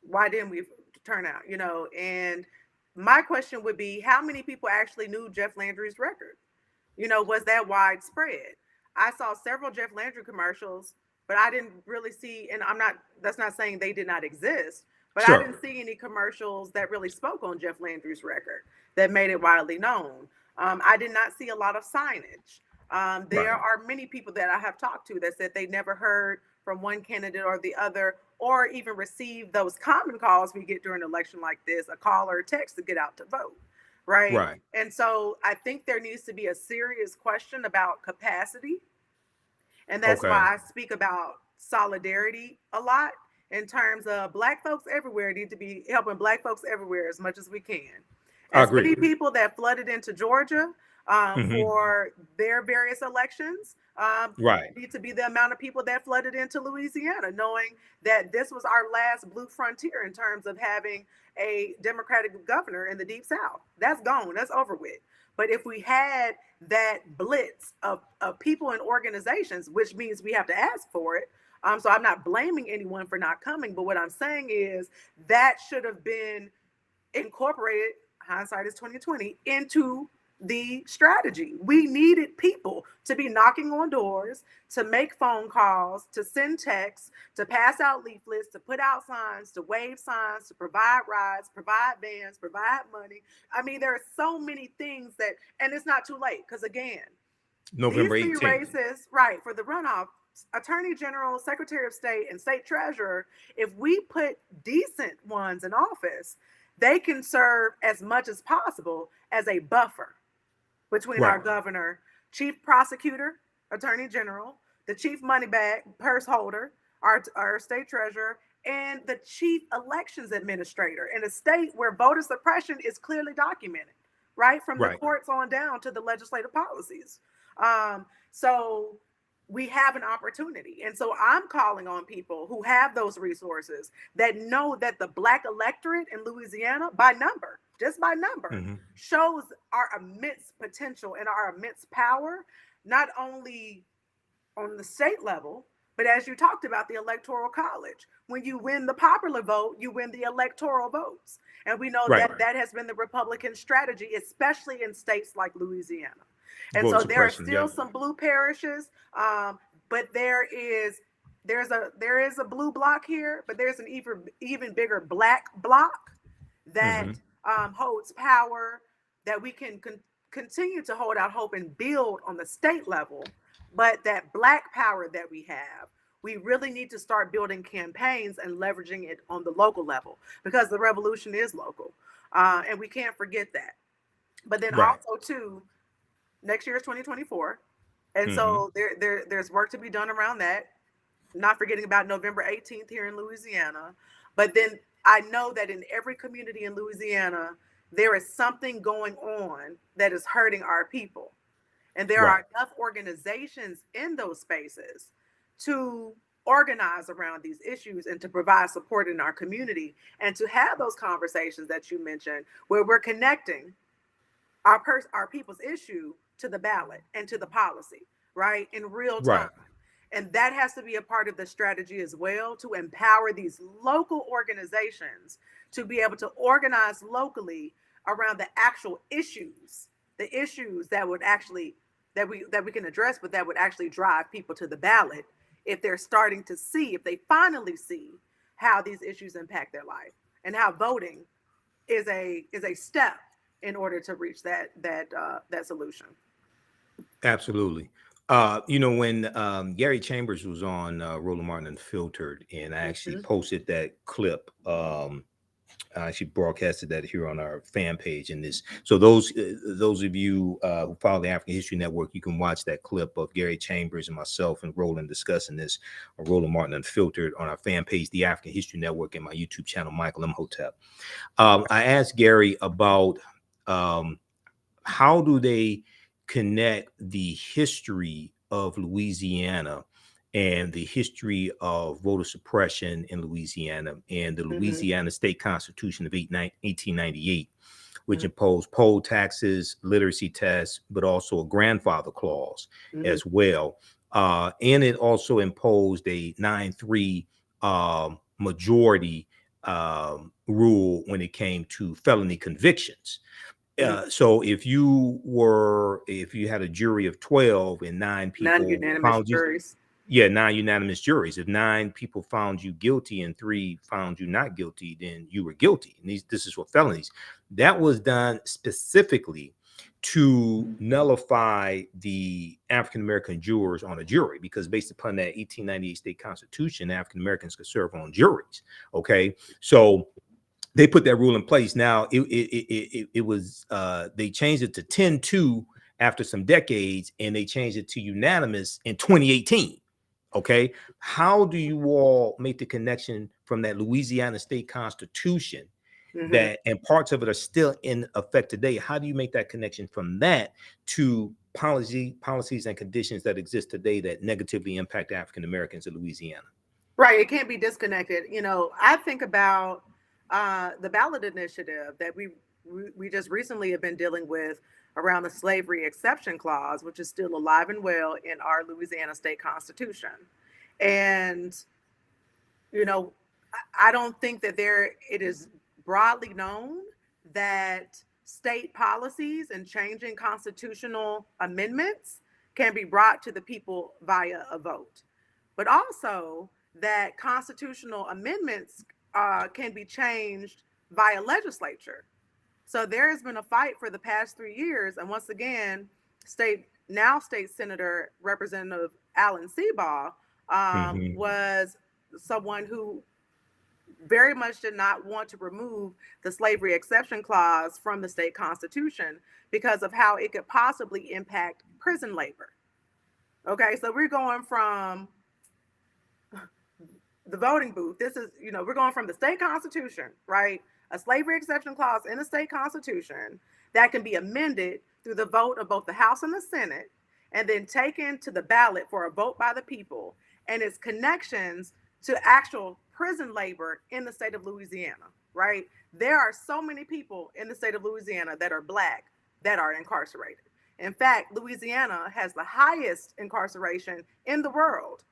Why didn't we turn out? And my question would be, how many people actually knew Jeff Landry's record? Was that widespread? I saw several Jeff Landry commercials, but I didn't really see, and that's not saying they did not exist, but I didn't see any commercials that really spoke on Jeff Landry's record that made it widely known. I did not see a lot of signage. There Right. are many people that I have talked to that said they never heard from one candidate or the other, or even received those common calls we get during an election like this, a call or a text to get out to vote. Right. Right. And so I think there needs to be a serious question about capacity. And that's Okay. why I speak about solidarity a lot in terms of Black folks everywhere need to be helping Black folks everywhere as much as we can. I As agree. many people that flooded into Georgia Hmm. for their various elections Right. need to be the amount of people that flooded into Louisiana, knowing that this was our last blue frontier in terms of having a Democratic governor in the Deep South. That's gone. That's over with. But if we had that blitz of people and organizations, which means we have to ask for it. So I'm not blaming anyone for not coming, but what I'm saying is that should have been incorporated, hindsight is 2020, into the strategy. We needed people to be knocking on doors, to make phone calls, to send texts, to pass out leaflets, to put out signs, to wave signs, to provide rides, provide vans, provide money. I mean, there are so many things that, and it's not too late because, again, these November three 18th. races, right, for the runoff, Attorney General, Secretary of State, and State Treasurer, if we put decent ones in office, they can serve as much as possible as a buffer between our Right. governor, chief prosecutor, attorney general, the chief money bag purse holder, our state treasurer, and the chief elections administrator in a state where voter suppression is clearly documented, right? From the Right. courts on down to the legislative policies. So we have an opportunity. And so I'm calling on people who have those resources that know that the Black electorate in Louisiana, by number, just by number, Hmm. shows our immense potential and our immense power, not only on the state level, but as you talked about the electoral college. When you win the popular vote, you win the electoral votes. And we know Right. that that has been the Republican strategy, especially in states like Louisiana. And Voter so there are suppression. still Yep. some blue parishes, but there is a blue block here, but there's an even bigger Black block that Hmm. holds power, that we can continue to hold out hope and build on the state level. But that Black power that we have, we really need to start building campaigns and leveraging it on the local level, because the revolution is local, and we can't forget that. But then Right. also too, next year is 2024, and Hmm. so there's work to be done around that. Not forgetting about November 18th here in Louisiana. But then I know that in every community in Louisiana, there is something going on that is hurting our people. And there Right. are enough organizations in those spaces to organize around these issues and to provide support in our community and to have those conversations that you mentioned where we're connecting our people's issue to the ballot and to the policy, right, in real time. Right. And that has to be a part of the strategy as well, to empower these local organizations to be able to organize locally around the actual issues, the issues that would actually that we can address, but that would actually drive people to the ballot if they're starting to see, if they finally see how these issues impact their life and how voting is a step in order to reach that solution. Absolutely. When Gary Chambers was on Roland Martin Unfiltered, and I actually Mhm. posted that clip. I actually broadcasted that here on our fan page. And this, so those of you who follow the African History Network, you can watch that clip of Gary Chambers and myself and Roland discussing this on Roland Martin Unfiltered on our fan page, the African History Network, and my YouTube channel, Michael Imhotep. I asked Gary about how do they connect the history of Louisiana and the history of voter suppression in Louisiana and the Mhm. Louisiana State Constitution of 1898, which Mhm. imposed poll taxes, literacy tests, but also a grandfather clause Mhm. as well. And it also imposed a 9-3 majority rule when it came to felony convictions. Mhm. So if you had a jury of 12 and nine people Non-unanimous found you, juries. yeah, nine unanimous juries. If nine people found you guilty and three found you not guilty, then you were guilty. And this is for felonies. That was done specifically to nullify the African American jurors on a jury, because based upon that 1898 state constitution, African Americans could serve on juries. Okay, so they put that rule in place. Now it was they changed it to 10-2 after some decades, and they changed it to unanimous in 2018. Okay, how do you all make the connection from that Louisiana state constitution that, and parts of it are still in effect today? How do you make that connection from that to policies and conditions that exist today that negatively impact African Americans in Louisiana? Right, it can't be disconnected. I think about the ballot initiative that we just recently have been dealing with around the slavery exception clause, which is still alive and well in our Louisiana state constitution. And I don't think that it is broadly known that state policies and changing constitutional amendments can be brought to the people via a vote, but also that constitutional amendments can be changed via legislature. So there has been a fight for the past 3 years, and once again, state Senator Representative Alan Seabaugh was someone who very much did not want to remove the slavery exception clause from the state constitution because of how it could possibly impact prison labor. Okay, so we're going from the voting booth. This is, we're going from the state constitution, right? A slavery exception clause in the state constitution that can be amended through the vote of both the House and the Senate, and then taken to the ballot for a vote by the people, and its connections to actual prison labor in the state of Louisiana, right? There are so many people in the state of Louisiana that are Black that are incarcerated. In fact, Louisiana has the highest incarceration in the world,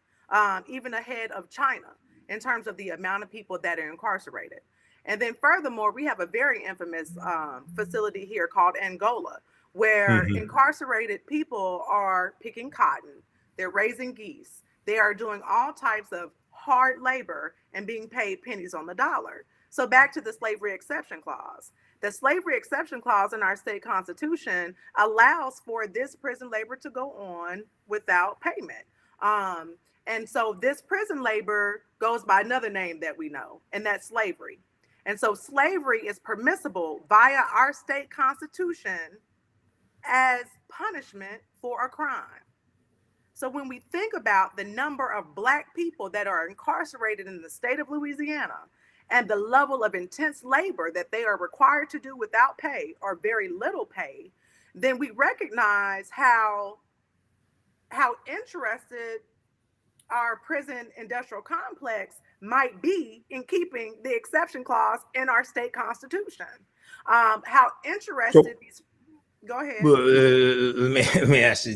even ahead of China in terms of the amount of people that are incarcerated. And then furthermore, we have a very infamous facility here called Angola, where incarcerated people are picking cotton, they're raising geese, they are doing all types of hard labor and being paid pennies on the dollar. So back to the slavery exception clause. The slavery exception clause in our state constitution allows for this prison labor to go on without payment. And so this prison labor goes by another name that we know, and that's slavery. And so slavery is permissible via our state constitution as punishment for a crime. So when we think about the number of Black people that are incarcerated in the state of Louisiana and the level of intense labor that they are required to do without pay or very little pay, then we recognize how interested our prison industrial complex might be in keeping the exception clause in our state constitution. How interested these. Go ahead. Well, let me ask you: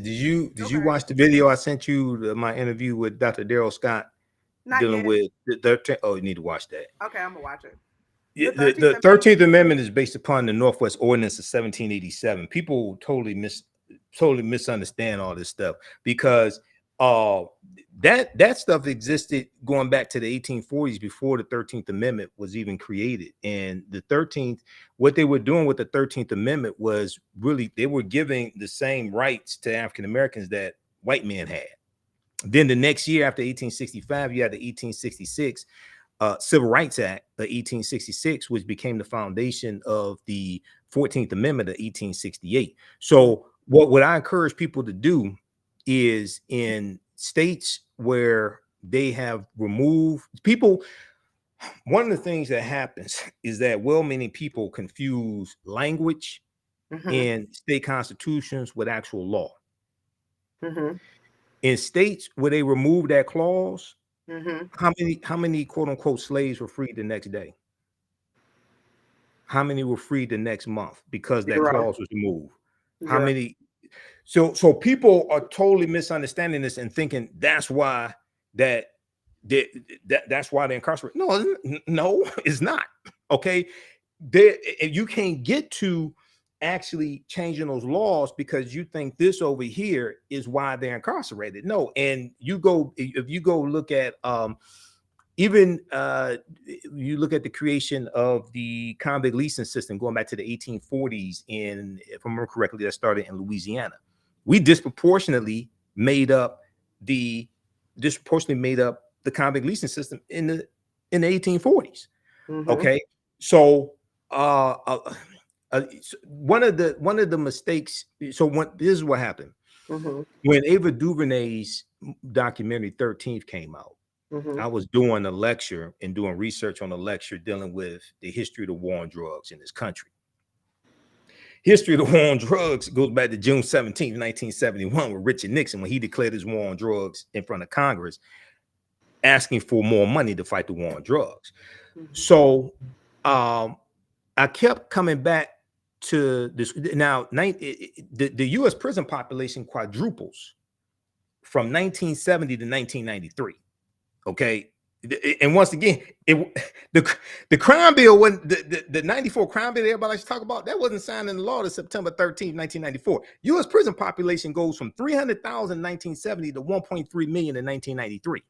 Did you watch the video I sent you? My interview with Dr. Darrell Scott, Not dealing yet. with the 13th. Oh, you need to watch that. Okay, I'm gonna watch it. The 13th Amendment is based upon the Northwest Ordinance of 1787. People totally misunderstand all this stuff, because that stuff existed going back to the 1840s before the 13th Amendment was even created. And the 13th, what they were doing with the 13th Amendment was really, they were giving the same rights to African Americans that white men had. Then the next year, after 1865, you had the 1866 Civil Rights Act of 1866, which became the foundation of the 14th Amendment of 1868. So what I encourage people to do is, in states where they have removed people, one of the things that happens is that well-meaning people confuse language in state constitutions with actual law. In states where they remove that clause, how many quote unquote slaves were freed the next day? How many were freed the next month because that clause was removed? How many? So people are totally misunderstanding this and thinking that's why that's why they're incarcerated. No, it's not. Okay, you can't get to actually changing those laws because you think this over here is why they're incarcerated. No, and if you go look at even you look at the creation of the convict leasing system going back to the 1840s, and if I remember correctly, that started in Louisiana. We disproportionately made up the convict leasing system in the 1840s. Mm-hmm. Okay, so one of the mistakes. So this is what happened Mm-hmm. when Ava DuVernay's documentary 13th came out. Mm-hmm. I was doing a lecture and doing research on a lecture dealing with the history of the war on drugs in this country. History of the war on drugs goes back to June 17th, 1971, with Richard Nixon, when he declared his war on drugs in front of Congress, asking for more money to fight the war on drugs. Mm-hmm. So I kept coming back to this. Now, the U.S. prison population quadruples from 1970 to 1993. Okay. And once again, the crime bill, when the 94 crime bill everybody likes to talk about, that wasn't signed into law to September 13th, 1994. U.S. prison population goes from 300,000 in 1970 to 1.3 million in 1993.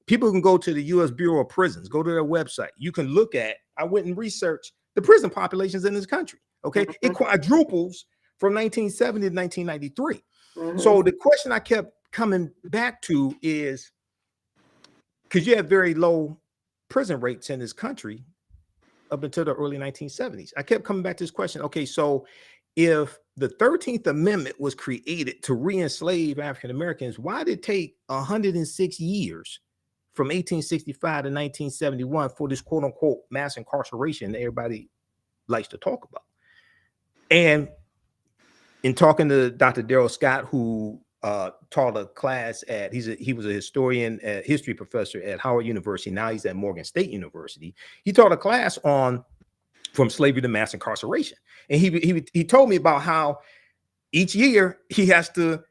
People can go to the U.S. Bureau of Prisons, go to their website. You can look at, I went and researched the prison populations in this country. Okay. Mm-hmm. It quadruples from 1970 to 1993. Mm-hmm. So the question I kept coming back to is, because you have very low prison rates in this country up until the early 1970s. I kept coming back to this question. Okay, so if the 13th Amendment was created to re-enslave African Americans, why did it take 106 years from 1865 to 1971 for this quote unquote mass incarceration that everybody likes to talk about? And in talking to Dr. Darrell Scott, who taught a class at, he was a historian, history professor at Howard University. Now he's at Morgan State University. He taught a class on from slavery to mass incarceration. And he told me about how each year he has to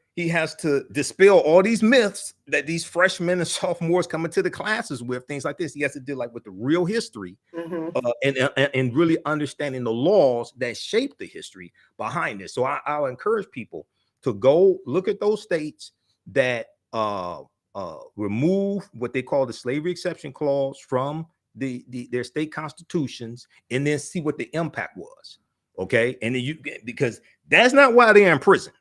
dispel all these myths that these freshmen and sophomores come into the classes with, things like this. He has to deal like with the real history, and really understanding the laws that shape the history behind this. So I'll encourage people to go look at those states that remove what they call the slavery exception clause from their state constitutions, and then see what the impact was. Okay, and then because that's not why they're in prison.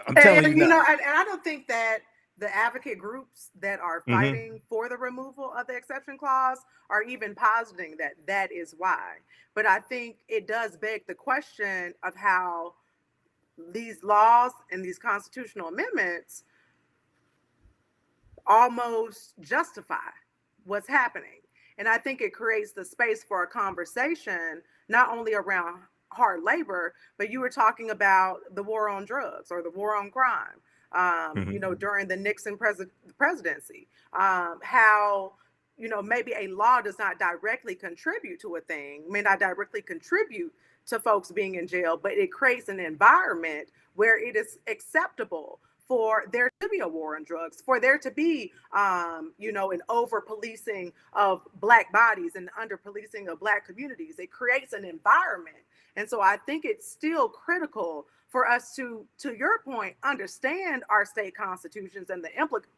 I'm telling you, know, and I don't think that the advocate groups that are fighting for the removal of the exception clause are even positing that that is why. But I think it does beg the question of how these laws and these constitutional amendments almost justify what's happening. And I think it creates the space for a conversation, not only around hard labor, but you were talking about the war on drugs or the war on crime, you know, during the Nixon presidency, how, you know, maybe a law does not directly contribute to a thing, may not directly contribute to folks being in jail, but it creates an environment where it is acceptable for there to be a war on drugs, for there to be, you know, an over policing of Black bodies and under policing of Black communities. It creates an environment. And so I think it's still critical for us to your point, understand our state constitutions and the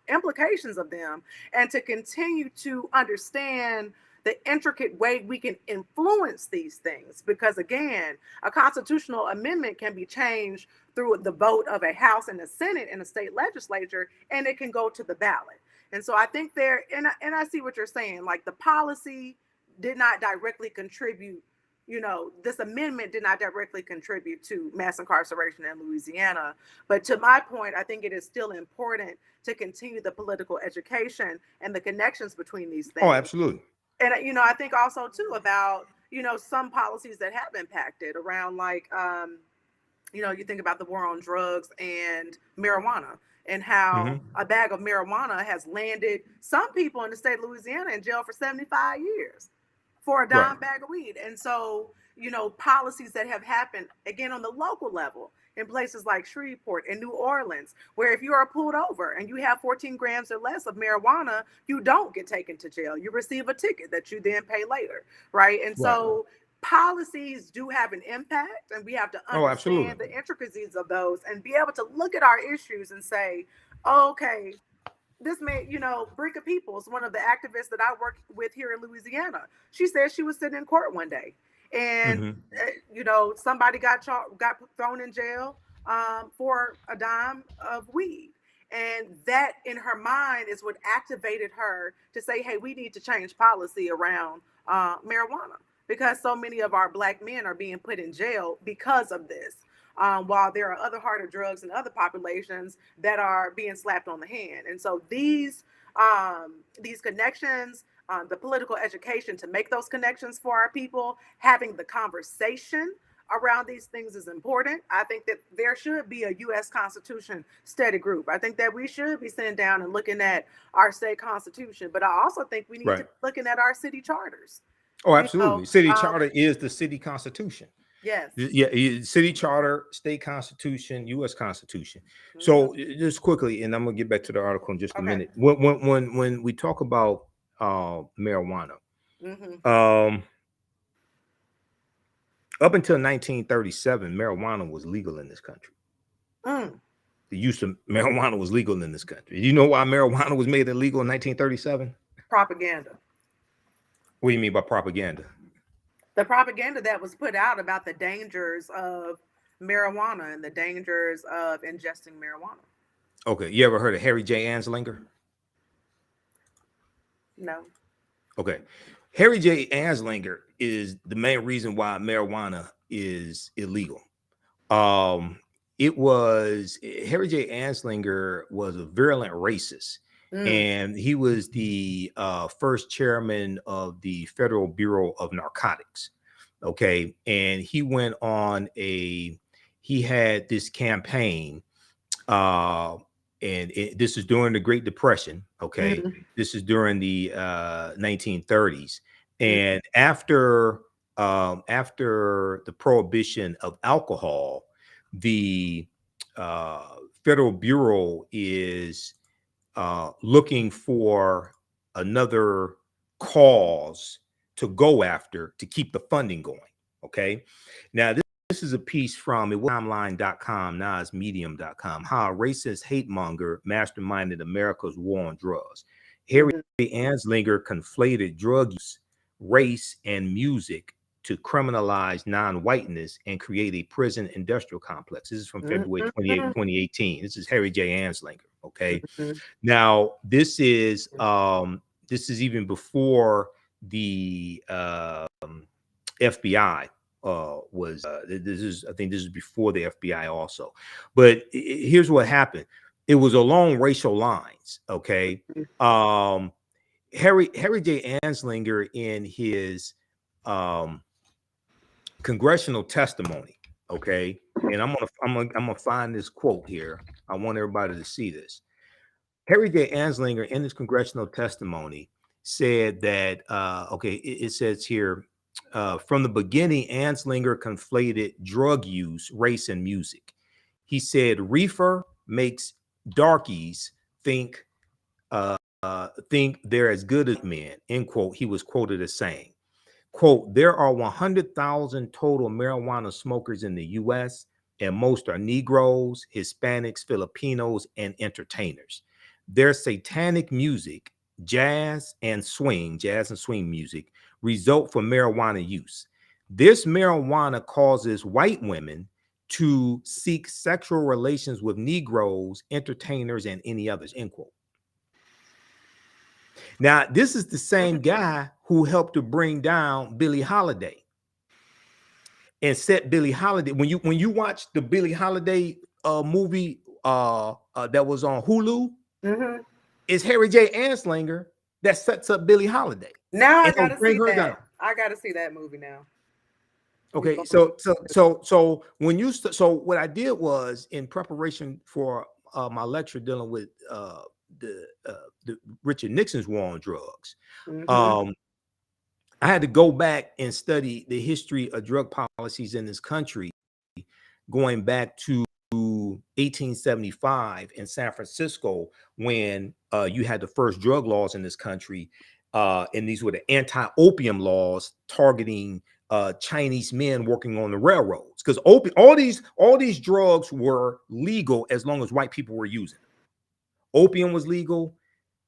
implications of them, and to continue to understand the intricate way we can influence these things. Because again, a constitutional amendment can be changed through the vote of a House and a Senate and a state legislature, and it can go to the ballot. And so I think and I see what you're saying, like the policy did not directly contribute, you know, this amendment did not directly contribute to mass incarceration in Louisiana. But to my point, I think it is still important to continue the political education and the connections between these things. Oh, absolutely. And, you know, I think also too about, you know, some policies that have impacted around, like, you know, you think about the war on drugs and marijuana, and how a bag of marijuana has landed some people in the state of Louisiana in jail for 75 years for a dime bag of weed. And so, you know, policies that have happened again on the local level in places like Shreveport and New Orleans, where if you are pulled over and you have 14 grams or less of marijuana, you don't get taken to jail. You receive a ticket that you then pay later, right? And so policies do have an impact, and we have to understand the intricacies of those and be able to look at our issues and say, okay, this man, Brika Peoples, one of the activists that I work with here in Louisiana, she said she was sitting in court one day, and Mm-hmm. somebody got thrown in jail for a dime of weed, and that in her mind is what activated her to say, "Hey, we need to change policy around marijuana because so many of our black men are being put in jail because of this." While there are other harder drugs in other populations that are being slapped on the hand. And so these connections, the political education to make those connections for our people, having the conversation around these things is important. I think that there should be a U.S. Constitution study group. I think that we should be sitting down and looking at our state constitution, but I also think we need to Right. be looking at our city charters. Oh, absolutely. City charter is the city constitution. Yes. Yeah, city charter, state constitution, U.S. Constitution. So just quickly, and I'm gonna get back to the article in just a minute. When we talk about marijuana, up until 1937, marijuana was legal in this country. The use of marijuana was legal in this country. You know why marijuana was made illegal in 1937? Propaganda. What do you mean by propaganda? The propaganda that was put out about the dangers of marijuana and the dangers of ingesting marijuana. Okay, you ever heard of Harry J. Anslinger? No. Okay, Harry J. Anslinger is the main reason why marijuana is illegal. It was Harry J. Anslinger was a virulent racist. And he was the first chairman of the Federal Bureau of Narcotics. Okay. And he went on he had this campaign. This is during the Great Depression. Okay. This is during the 1930s. And after the prohibition of alcohol, the Federal Bureau is looking for another cause to go after to keep the funding going. Okay. Now, this is a piece from timeline.com, now it's medium.com, how a racist hate monger masterminded America's war on drugs. Harry Anslinger conflated drug use, race, and music to criminalize non-whiteness and create a prison industrial complex. This is from February 28, 2018. This is Harry J. Anslinger. Okay. Now, this is even before the FBI was I think this is before the FBI also. But here's what happened. It was along racial lines. Okay. Harry J. Anslinger, in his congressional testimony, okay, and I'm gonna find this quote here. I want everybody to see this. Harry J. Anslinger, in his congressional testimony, said that it says here, from the beginning, Anslinger conflated drug use, race, and music. He said reefer makes darkies think they're as good as men, end quote. He was quoted as saying, quote, there are 100,000 total marijuana smokers in the U.S., and most are Negroes, Hispanics, Filipinos, and entertainers. Their satanic music, jazz and swing music, result from marijuana use. This marijuana causes white women to seek sexual relations with Negroes, entertainers, and any others, end quote. Now, this is the same guy who helped to bring down Billie Holiday and set Billie Holiday. When you watch the Billie Holiday movie that was on Hulu, it's Harry J. Anslinger that sets up Billie Holiday. Now I gotta see that. Down. I gotta see that movie now. Okay, so what I did was, in preparation for my lecture dealing with the Richard Nixon's war on drugs, I had to go back and study the history of drug policies in this country, going back to 1875 in San Francisco, when you had the first drug laws in this country, and these were the anti-opium laws targeting Chinese men working on the railroads, because all these drugs were legal as long as white people were using them. Opium was legal,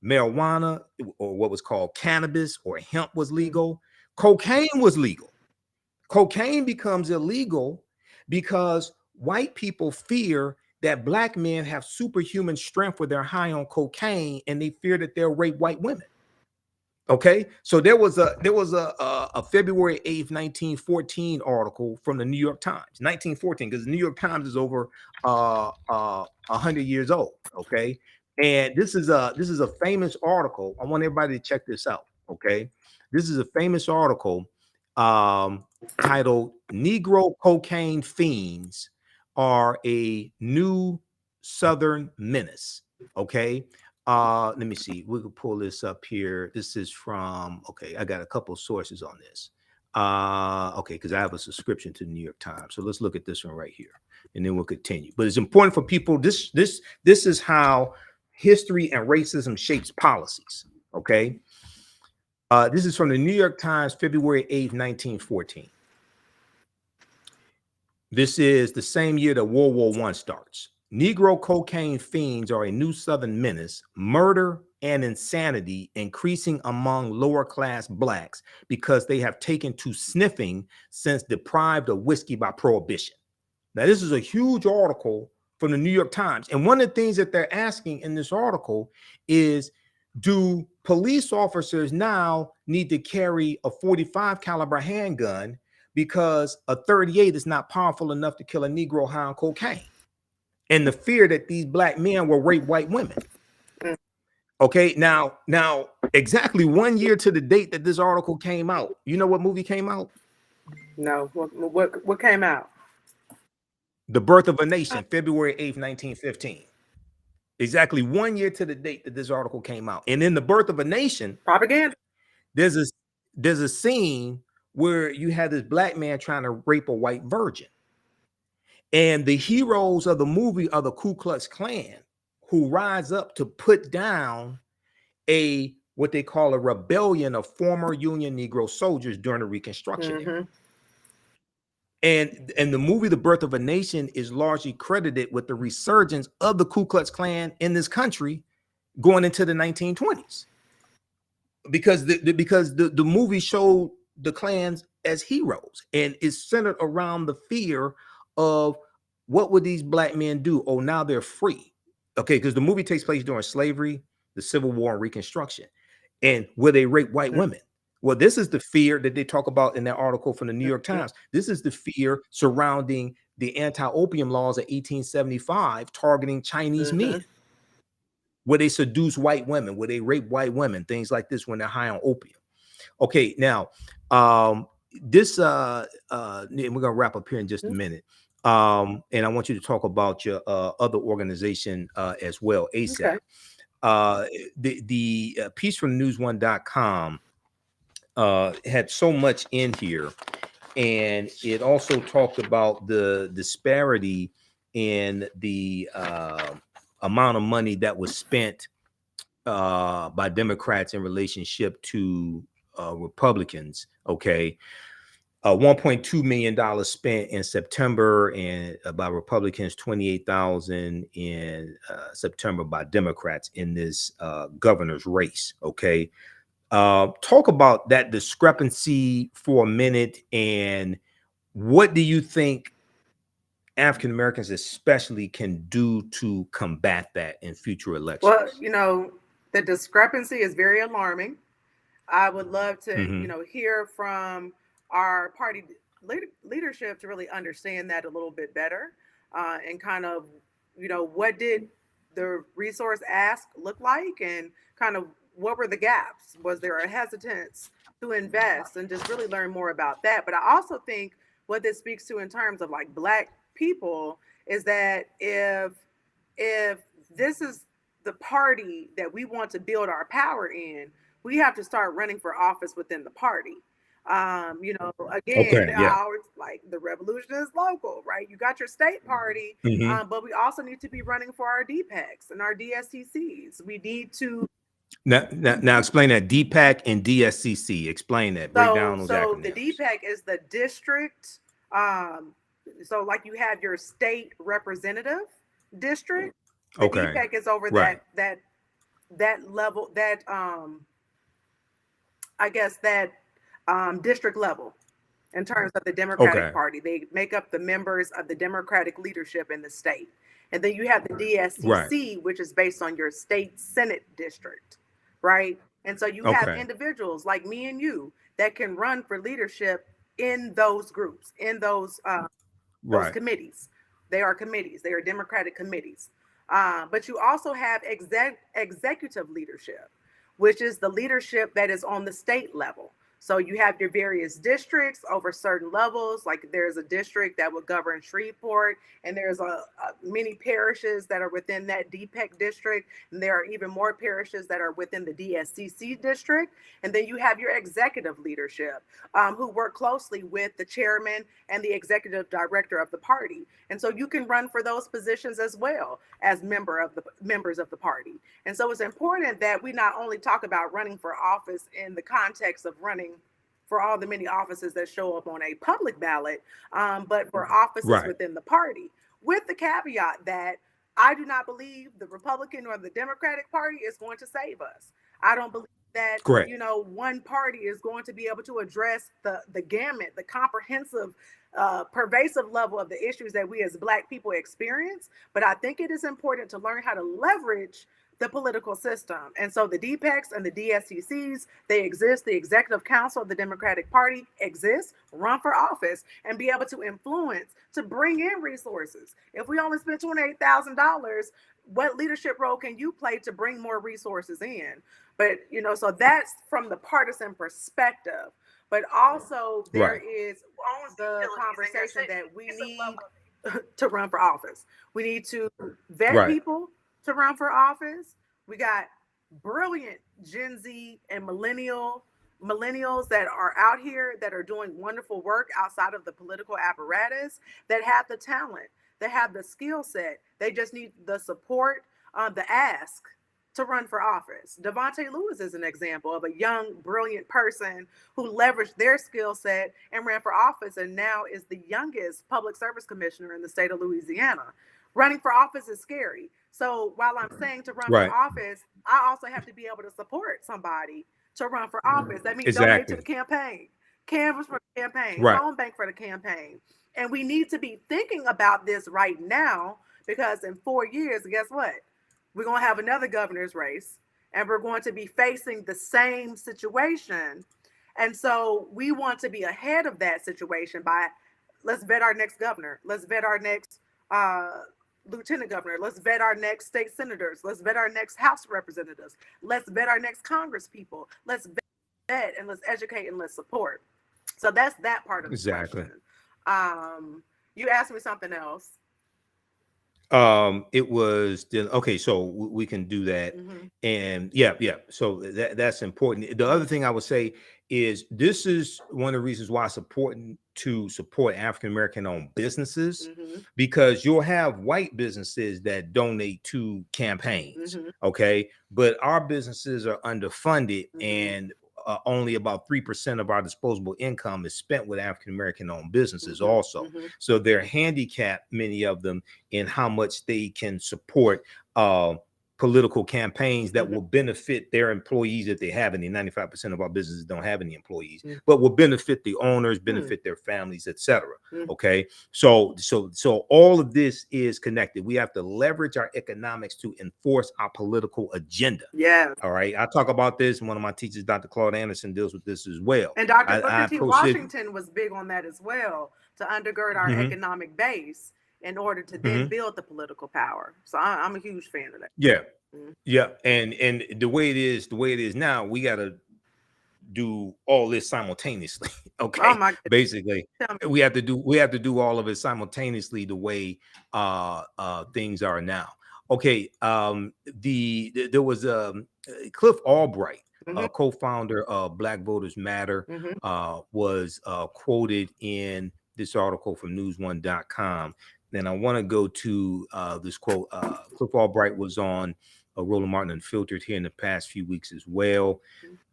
marijuana, or what was called cannabis or hemp, was legal. Cocaine was legal. Cocaine becomes illegal because white people fear that black men have superhuman strength when they're high on cocaine, and they fear that they'll rape white women. Okay, so there was a February 8th, 1914 article from the New York Times, 1914, because the New York Times is over 100 years old. Okay, and this is a famous article. I want everybody to check this out. Okay, this is a famous article titled "Negro Cocaine Fiends Are a New Southern Menace." Okay, let me see. We could pull this up here. This is from, okay, I got a couple of sources on this. Okay, because I have a subscription to the New York Times. So let's look at this one right here, and then we'll continue. But it's important for people. This is how history and racism shapes policies. Okay. This is from the New York Times, February 8th, 1914. This is the same year that World War I starts. Negro cocaine fiends are a new Southern menace, murder and insanity increasing among lower class blacks because they have taken to sniffing since deprived of whiskey by prohibition. Now, this is a huge article from the New York Times. And one of the things that they're asking in this article is, do police officers now need to carry a .45 caliber handgun because a .38 is not powerful enough to kill a Negro high on cocaine? And the fear that these black men will rape white women. Okay, now exactly 1 year to the date that this article came out, you know what movie came out? No, what came out? The Birth of a Nation, February 8th, 1915. Exactly 1 year to the date that this article came out. And in The Birth of a Nation, Propaganda. there's a scene where you have this black man trying to rape a white virgin. And the heroes of the movie are the Ku Klux Klan, who rise up to put down what they call a rebellion of former Union Negro soldiers during the Reconstruction era. And the movie The Birth of a Nation is largely credited with the resurgence of the Ku Klux Klan in this country going into the 1920s. Because the movie showed the Klans as heroes, and it's centered around the fear of what would these black men do? Oh, now they're free. Okay, because the movie takes place during slavery, the Civil War, and Reconstruction, and where they rape white women. Well, this is the fear that they talk about in that article from the New York Times. This is the fear surrounding the anti-opium laws of 1875 targeting Chinese men, where they seduce white women, where they rape white women, things like this when they're high on opium. Okay, now this we're gonna wrap up here in just a minute. And I want you to talk about your other organization as well, ASAP. The piece from news1.com had so much in here, and it also talked about the disparity in the amount of money that was spent by Democrats in relationship to Republicans. Okay. $1.2 million spent in September, and by Republicans, 28,000 in September by Democrats in this governor's race. Okay. Talk about that discrepancy for a minute, and what do you think African Americans especially can do to combat that in future elections? Well, the discrepancy is very alarming. I would love to, hear from our party leadership to really understand that a little bit better, and kind of, what did the resource ask look like, and kind of what were the gaps? Was there a hesitance to invest, and just really learn more about that? But I also think what this speaks to in terms of like Black people is that if this is the party that we want to build our power in, we have to start running for office within the party. Again, I always like the revolution is local, right? You got your state party, but we also need to be running for our DPACs and our DSCCs. We need to now explain that DPAC and DSCC. Explain that. Break down those acronyms. The DPAC is the district. So like you have your state representative district. The DPAC is over that level, that I guess that district level in terms of the Democratic Okay. Party. They make up the members of the Democratic leadership in the state. And then you have the Right. DSCC, which is based on your state Senate district, right? And so you have Okay. individuals like me and you that can run for leadership in those groups, in those Right. committees. They are committees. They are Democratic committees. But you also have executive leadership, which is the leadership that is on the state level. So you have your various districts over certain levels. Like there's a district that would govern Shreveport, and there's a many parishes that are within that DPEC district, and there are even more parishes that are within the DSCC district. And then you have your executive leadership, who work closely with the chairman and the executive director of the party. And so you can run for those positions as well as members of the party. And so it's important that we not only talk about running for office in the context of running for all the many offices that show up on a public ballot, but for offices Right. within the party, with the caveat that I do not believe the Republican or the Democratic Party is going to save us. I don't believe that, Correct. one party is going to be able to address the gamut, the comprehensive, pervasive level of the issues that we as Black people experience. But I think it is important to learn how to leverage the political system. And so the DPECs and the DSCCs, they exist. The Executive Council of the Democratic Party exists. Run for office and be able to influence, to bring in resources. If we only spend $28,000, what leadership role can you play to bring more resources in? But, so that's from the partisan perspective. But also there Right. is the conversation that we need to run for office. We need to vet Right. people to run for office. We got brilliant Gen Z and millennials that are out here that are doing wonderful work outside of the political apparatus, that have the talent, that have the skill set. They just need the support, the ask to run for office. Devontae Lewis is an example of a young, brilliant person who leveraged their skill set and ran for office, and now is the youngest public service commissioner in the state of Louisiana. Running for office is scary. So while I'm saying to run Right. for office, I also have to be able to support somebody to run for office. That means donate to the Exactly. campaign, canvas for the campaign, Right. phone bank for the campaign. And we need to be thinking about this right now, because in 4 years, guess what? We're going to have another governor's race, and we're going to be facing the same situation. And so we want to be ahead of that situation by, let's vet our next governor. Let's vet our next lieutenant governor. Let's vet our next state senators. Let's vet our next House representatives. Let's vet our next Congress people. Let's vet and let's educate and let's support. So that's that part of the Exactly. question. You asked me something else. It was okay, so we can do that. And yeah, so that's important. The other thing I would say is this is one of the reasons why it's important to support African American owned businesses, because you'll have white businesses that donate to campaigns, okay, but our businesses are underfunded, and only about 3% of our disposable income is spent with African American owned businesses also. So they're handicapped, many of them, in how much they can support political campaigns that will benefit their employees if they have any. 95% of our businesses don't have any employees, but will benefit the owners, benefit their families, etc. Okay, so all of this is connected. We have to leverage our economics to enforce our political agenda. Yeah. All right, I talk about this. One of my teachers, Dr. Claude Anderson, deals with this as well. And Dr. Booker T. Washington was big on that as well, to undergird our economic base in order to then build the political power. So I'm a huge fan of that. Yeah. Yeah. And the way it is now, we got to do all this simultaneously. Okay. Oh my goodness. Basically, we have to do all of it simultaneously the way things are now. Okay. There was Cliff Albright, co-founder of Black Voters Matter, was quoted in this article from news1.com. Then I want to go to this quote. Cliff Albright was on Roland Martin Unfiltered here in the past few weeks as well.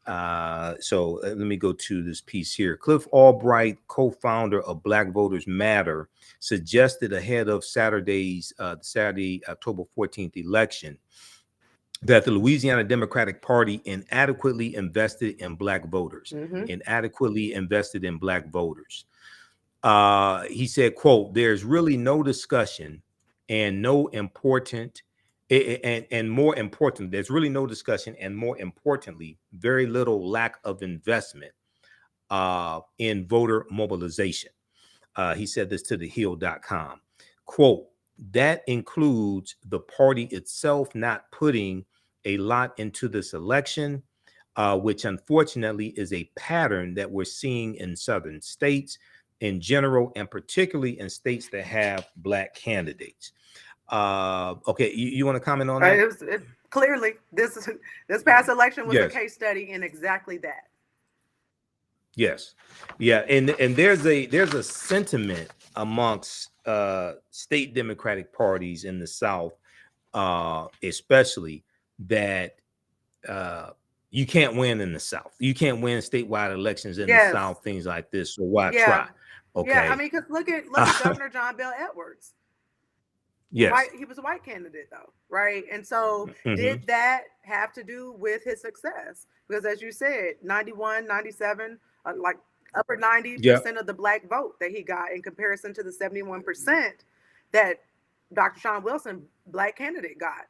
So let me go to this piece here. Cliff Albright, co-founder of Black Voters Matter, suggested ahead of Saturday, October 14th election, that the Louisiana Democratic Party inadequately invested in black voters, inadequately invested in black voters. He said, quote, there's really no discussion and no important and more important, there's really no discussion and more importantly, very little lack of investment in voter mobilization. He said this to thehill.com. Quote, that includes the party itself not putting a lot into this election, which unfortunately is a pattern that we're seeing in southern states in general, and particularly in states that have black candidates. Okay, you want to comment on that? Clearly, this past election was a case study in exactly that. Yes, yeah, and there's a sentiment amongst state Democratic parties in the South, especially that you can't win in the South. You can't win statewide elections in the South, things like this. So why try? Okay. Yeah, I mean, because look at Governor John Bel Edwards. Yes. He was a white candidate though, right? And so did that have to do with his success? Because as you said, 91, 97, like upper 90% of the black vote that he got in comparison to the 71% that Dr. Shawn Wilson, black candidate, got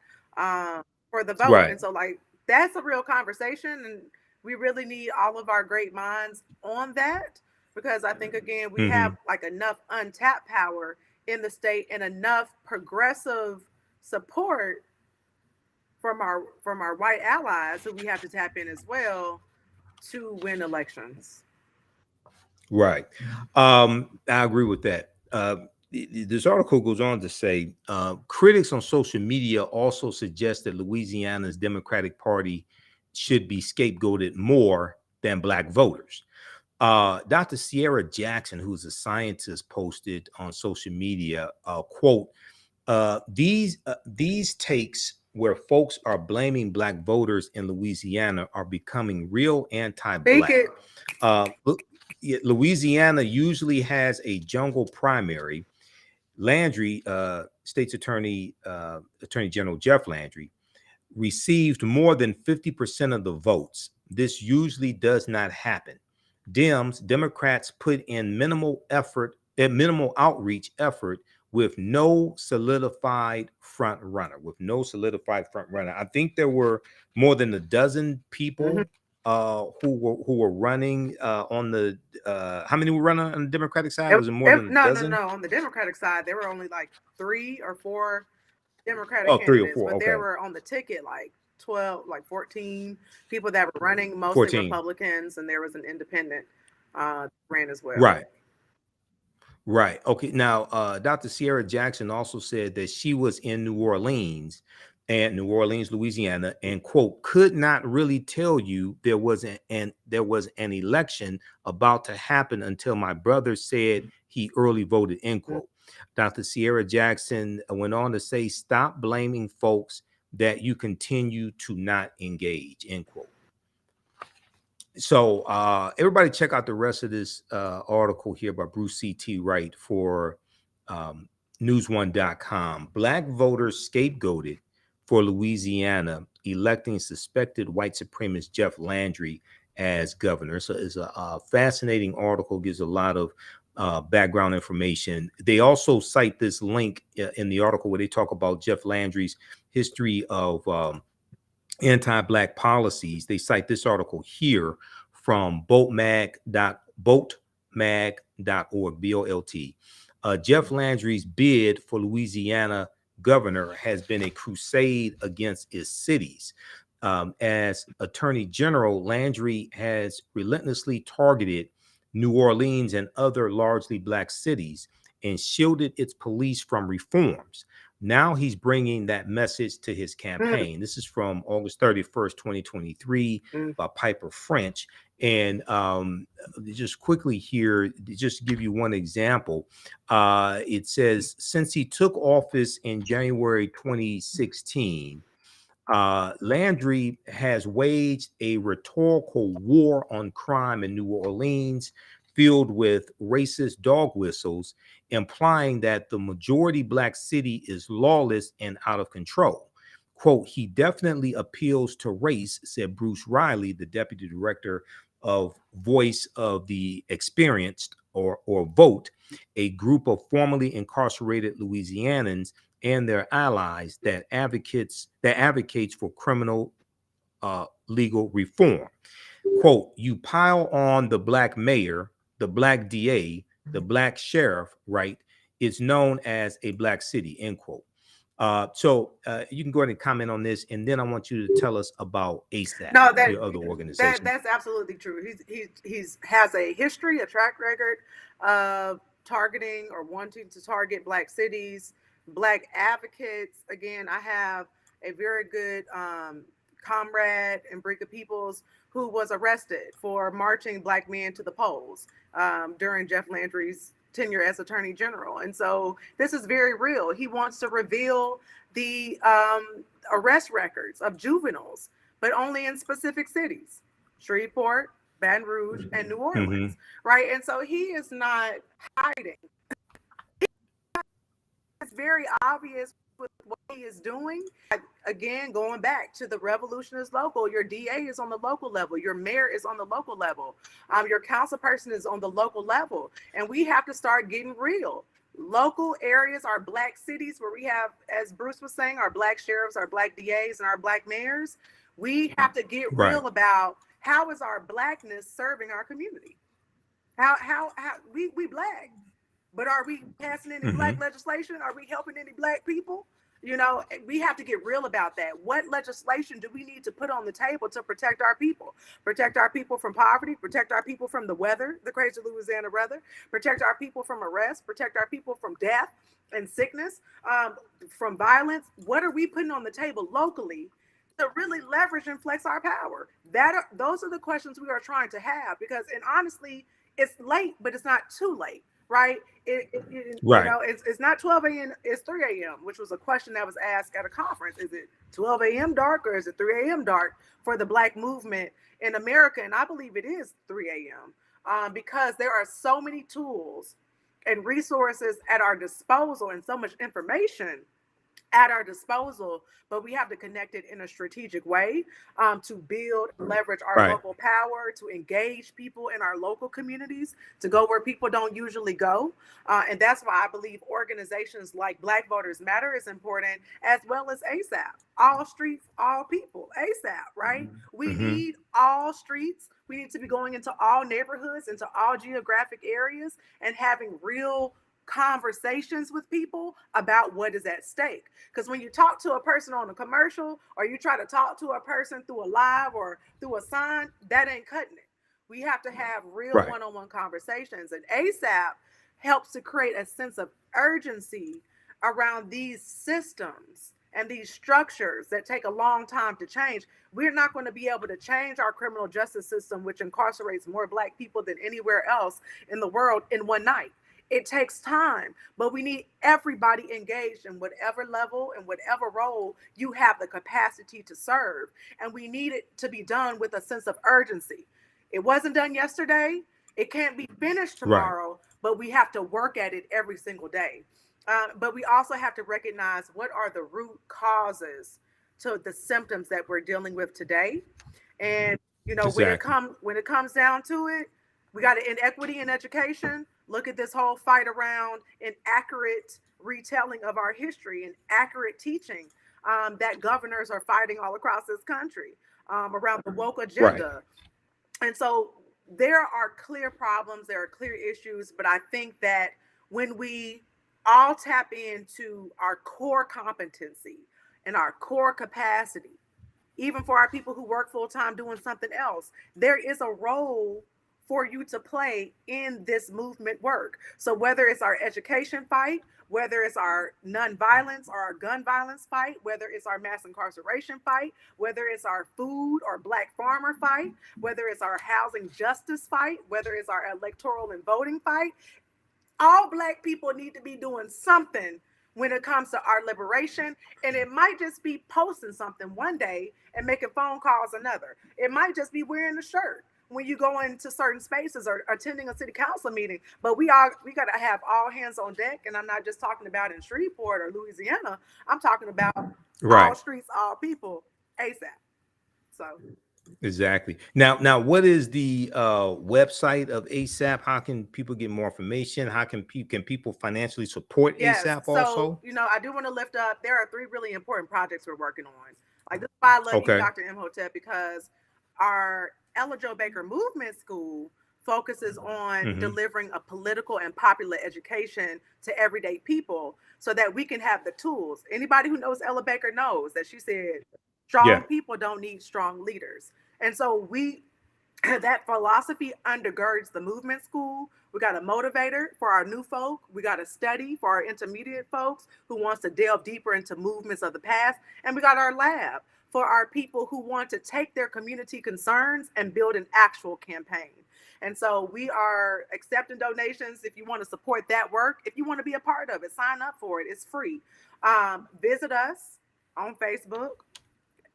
for the vote. Right. And so like, that's a real conversation. And we really need all of our great minds on that, because I think, again, we have like enough untapped power in the state and enough progressive support from our white allies who we have to tap in as well to win elections. Right. I agree with that. This article goes on to say critics on social media also suggest that Louisiana's Democratic Party should be scapegoated more than black voters. Dr. Sierra Jackson, who's a scientist, posted on social media, quote, these takes where folks are blaming black voters in Louisiana are becoming real anti-black. Louisiana usually has a jungle primary. Landry, State's Attorney General Jeff Landry, received more than 50% of the votes. This usually does not happen. Democrats put in minimal outreach effort with no solidified front runner. I think there were more than a dozen people who were running on the. How many were running on the Democratic side? Was it more than a dozen? No. On the Democratic side, there were only like 3 or 4 Democratic candidates, 3 or 4, but there were on the ticket like 12, like 14 people that were running, mostly 14 Republicans, and there was an independent ran as well. Right. Okay. Now, Dr. Sierra Jackson also said that she was in New Orleans, Louisiana, and quote, could not really tell you there was an election about to happen until my brother said he early voted, end quote. Dr. Sierra Jackson went on to say, stop blaming folks that you continue to not engage, end quote. So everybody check out the rest of this article here by Bruce C.T. Wright for newsone.com. Black voters scapegoated for Louisiana electing suspected white supremacist Jeff Landry as governor. So it's a fascinating article, gives a lot of background information. They also cite this link in the article where they talk about Jeff Landry's history of anti-black policies. They cite this article here from boltmag.org, BOLT. Jeff Landry's bid for Louisiana governor has been a crusade against its cities. As Attorney General, Landry has relentlessly targeted New Orleans and other largely black cities and shielded its police from reforms. Now he's bringing that message to his campaign. This is from August 31st, 2023 by Piper French. And just quickly here, just to give you one example, it says, since he took office in January 2016, Landry has waged a rhetorical war on crime in New Orleans, filled with racist dog whistles, implying that the majority black city is lawless and out of control. Quote, he definitely appeals to race, said Bruce Riley, the deputy director of Voice of the Experienced, or VOTE, a group of formerly incarcerated Louisianans and their allies that advocates for criminal legal reform. Quote, you pile on the black mayor, the black DA, the black sheriff, right? It's known as a black city, end quote. So you can go ahead and comment on this, and then I want you to tell us about ASAP, No, your other organization. that's absolutely true. He's has a history, a track record of targeting or wanting to target black cities, black advocates. Again, I have a very good comrade in Brika Peoples who was arrested for marching black men to the polls during Jeff Landry's tenure as Attorney General. And so this is very real. He wants to reveal the arrest records of juveniles, but only in specific cities: Shreveport, Baton Rouge, and New Orleans, right? And so he is not hiding. It's very obvious with what he is doing. Again, going back to the revolution is local. Your DA is on the local level. Your mayor is on the local level. Your council person is on the local level. And we have to start getting real. Local areas are black cities where we have, as Bruce was saying, our black sheriffs, our black DAs, and our black mayors. We have to get real about how is our blackness serving our community. How we black, but are we passing any black legislation? Are we helping any black people? You know, we have to get real about that. What legislation do we need to put on the table to protect our people? Protect our people from poverty, protect our people from the weather, the crazy Louisiana weather, protect our people from arrest, protect our people from death and sickness, from violence. What are we putting on the table locally to really leverage and flex our power? Those are the questions we are trying to have, because, and honestly, it's late, but it's not too late. Right. You know, it's not 12 a.m. It's 3 a.m., which was a question that was asked at a conference. Is it 12 a.m. dark or is it 3 a.m. dark for the black movement in America? And I believe it is 3 a.m. Because there are so many tools and resources at our disposal and so much information at our disposal, but we have to connect it in a strategic way to build, leverage our local power, to engage people in our local communities, to go where people don't usually go. And that's why I believe organizations like Black Voters Matter is important, as well as ASAP, all streets, all people, ASAP, right? We need all streets. We need to be going into all neighborhoods, into all geographic areas, and having real conversations with people about what is at stake. Because when you talk to a person on a commercial, or you try to talk to a person through a live or through a sign, that ain't cutting it. We have to have real one-on-one conversations, and ASAP helps to create a sense of urgency around these systems and these structures that take a long time to change. We're not going to be able to change our criminal justice system, which incarcerates more black people than anywhere else in the world, in one night. It takes time, but we need everybody engaged in whatever level and whatever role you have the capacity to serve. And we need it to be done with a sense of urgency. It wasn't done yesterday. It can't be finished tomorrow, but we have to work at it every single day. But we also have to recognize what are the root causes to the symptoms that we're dealing with today. And, you know, when it comes down to it, we got an inequity in education. Look at this whole fight around inaccurate retelling of our history and accurate teaching that governors are fighting all across this country around the woke agenda. And so there are clear problems, there are clear issues, but I think that when we all tap into our core competency and our core capacity, even for our people who work full time doing something else, there is a role for you to play in this movement work. So whether it's our education fight, whether it's our nonviolence or our gun violence fight, whether it's our mass incarceration fight, whether it's our food or black farmer fight, whether it's our housing justice fight, whether it's our electoral and voting fight, all black people need to be doing something when it comes to our liberation. And it might just be posting something one day and making phone calls another. It might just be wearing a shirt when you go into certain spaces or attending a city council meeting. But we got to have all hands on deck. And I'm not just talking about in Shreveport or Louisiana. I'm talking about All Right. streets, all people, ASAP. So Exactly. Now, what is the website of ASAP? How can people get more information? How can people financially support yes, ASAP so also? I do want to lift up. There are three really important projects we're working on. Like, this is why I love you, Okay. Dr. Imhotep, because our Ella Jo Baker Movement School focuses on Hmm. delivering a political and popular education to everyday people so that we can have the tools. Anybody who knows Ella Baker knows that she said strong Yeah. people don't need strong leaders. And so that philosophy undergirds the movement school. We got a motivator for our new folk. We got a study for our intermediate folks who wants to delve deeper into movements of the past. And we got our lab for our people who want to take their community concerns and build an actual campaign. And so we are accepting donations if you want to support that work. If you want to be a part of it, sign up for it. It's free. Visit us on Facebook.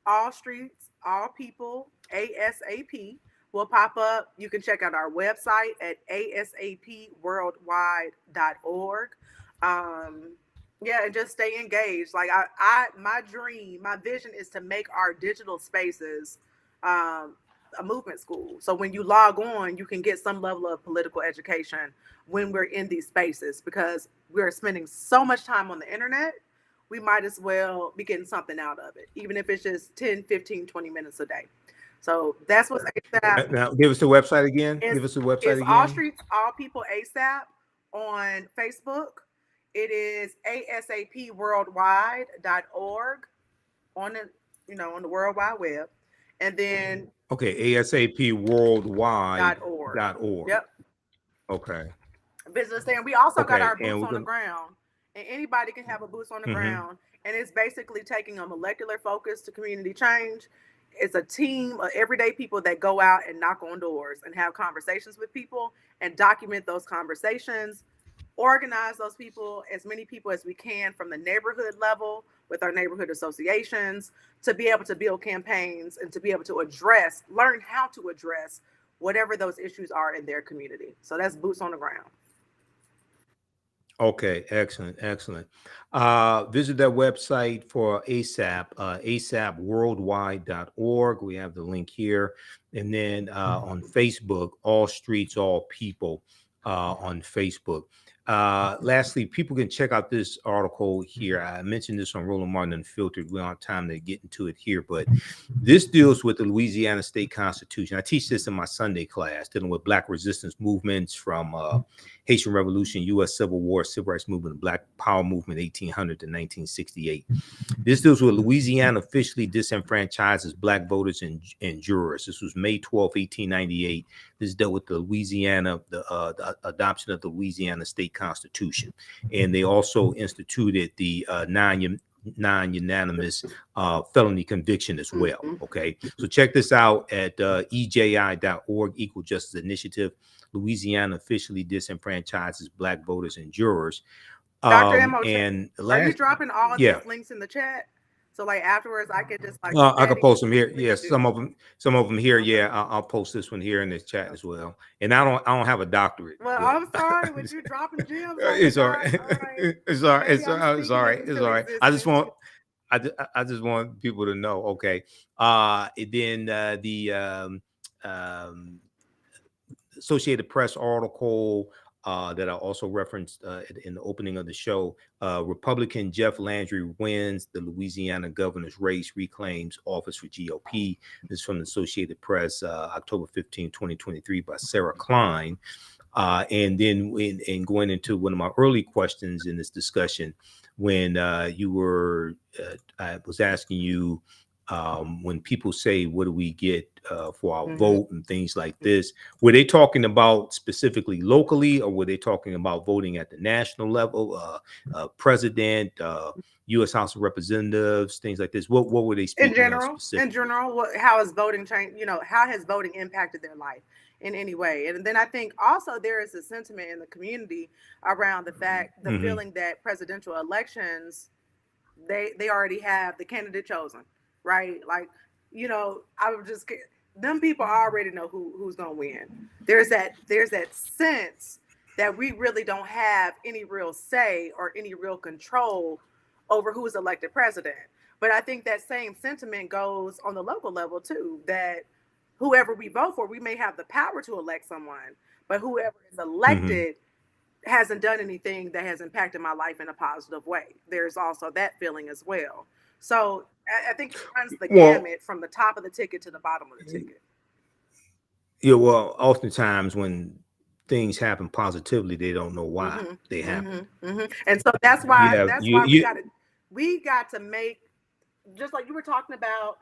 All Streets, All People, ASAP will pop up. You can check out our website at asapworldwide.org. Um, yeah, and just stay engaged. Like, my dream, my vision is to make our digital spaces um, a movement school. So when you log on, you can get some level of political education when we're in these spaces, because we're spending so much time on the internet. We might as well be getting something out of it, even if it's just 10, 15, 20 minutes a day. So that's what's ASAP. Now, give us the website again. It's, Give us the website it's All again. Streets, All People ASAP on Facebook. It is asapworldwide.org on the, on the World Wide Web. And then Okay, .org. asapworldwide.org. Yep. Okay. Business there. And we also got Okay. our And boots we're on the gonna. ground, and anybody can have a boots on the Hmm. ground. And it's basically taking a molecular focus to community change. It's a team of everyday people that go out and knock on doors and have conversations with people and document those conversations, organize those people, as many people as we can from the neighborhood level with our neighborhood associations, to be able to build campaigns and to be able to learn how to address whatever those issues are in their community. So that's boots on the ground. Okay, excellent, excellent. Visit that website for ASAP, asapworldwide.org. We have the link here. And then on Facebook, All Streets, All People on Facebook. Lastly, people can check out this article here. I mentioned this on Roland Martin Unfiltered. We don't have time to get into it here, but this deals with the Louisiana State Constitution. I teach this in my Sunday class, dealing with Black resistance movements from Haitian Revolution, U.S. Civil War, Civil Rights Movement, Black Power Movement, 1800 to 1968. This deals with Louisiana officially disenfranchises Black voters and jurors. This was May 12, 1898. This dealt with the adoption of the Louisiana State Constitution. And they also instituted the non-unanimous felony conviction as well. Mm-hmm. Okay, so check this out at eji.org, Equal Justice Initiative. Louisiana officially disenfranchises Black voters and jurors. Dr. Mo, And are you last, dropping all yeah, these links in the chat? So like afterwards, I could just like I could post them here. please Yes, do. some of them here. Okay. Yeah, I'll post this one here in this chat as well. And I don't have a doctorate, Well, but I'm sorry, but you're dropping gems like it's all that. right. All right. It's all right. Maybe I'm It's speaking all it right. It's into all right. existence. I just want people to know. Okay. Then the Associated Press article that I also referenced in the opening of the show. Republican Jeff Landry wins the Louisiana governor's race, reclaims office for GOP. This is from the Associated Press, October 15, 2023, by Sarah Klein. And then in going into one of my early questions in this discussion, when I was asking you, when people say, what do we get for our vote and things like this, were they talking about specifically locally, or were they talking about voting at the national level, president, U.S. House of Representatives, things like this? What were they speaking of specifically? In general, how is voting changed? How has voting impacted their life in any way? And then I think also there is a sentiment in the community around the feeling that presidential elections, they already have the candidate chosen, right? Like, I would just, them people already know who's gonna win. There's that sense that we really don't have any real say or any real control over who's elected president. But I think that same sentiment goes on the local level too, that whoever we vote for, we may have the power to elect someone, but whoever is elected hasn't done anything that has impacted my life in a positive way. There's also that feeling as well. So I think it runs the gamut from the top of the ticket to the bottom of the ticket. Yeah, well, oftentimes when things happen positively, they don't know why they happen. And so that's why we got to make, just like you were talking about,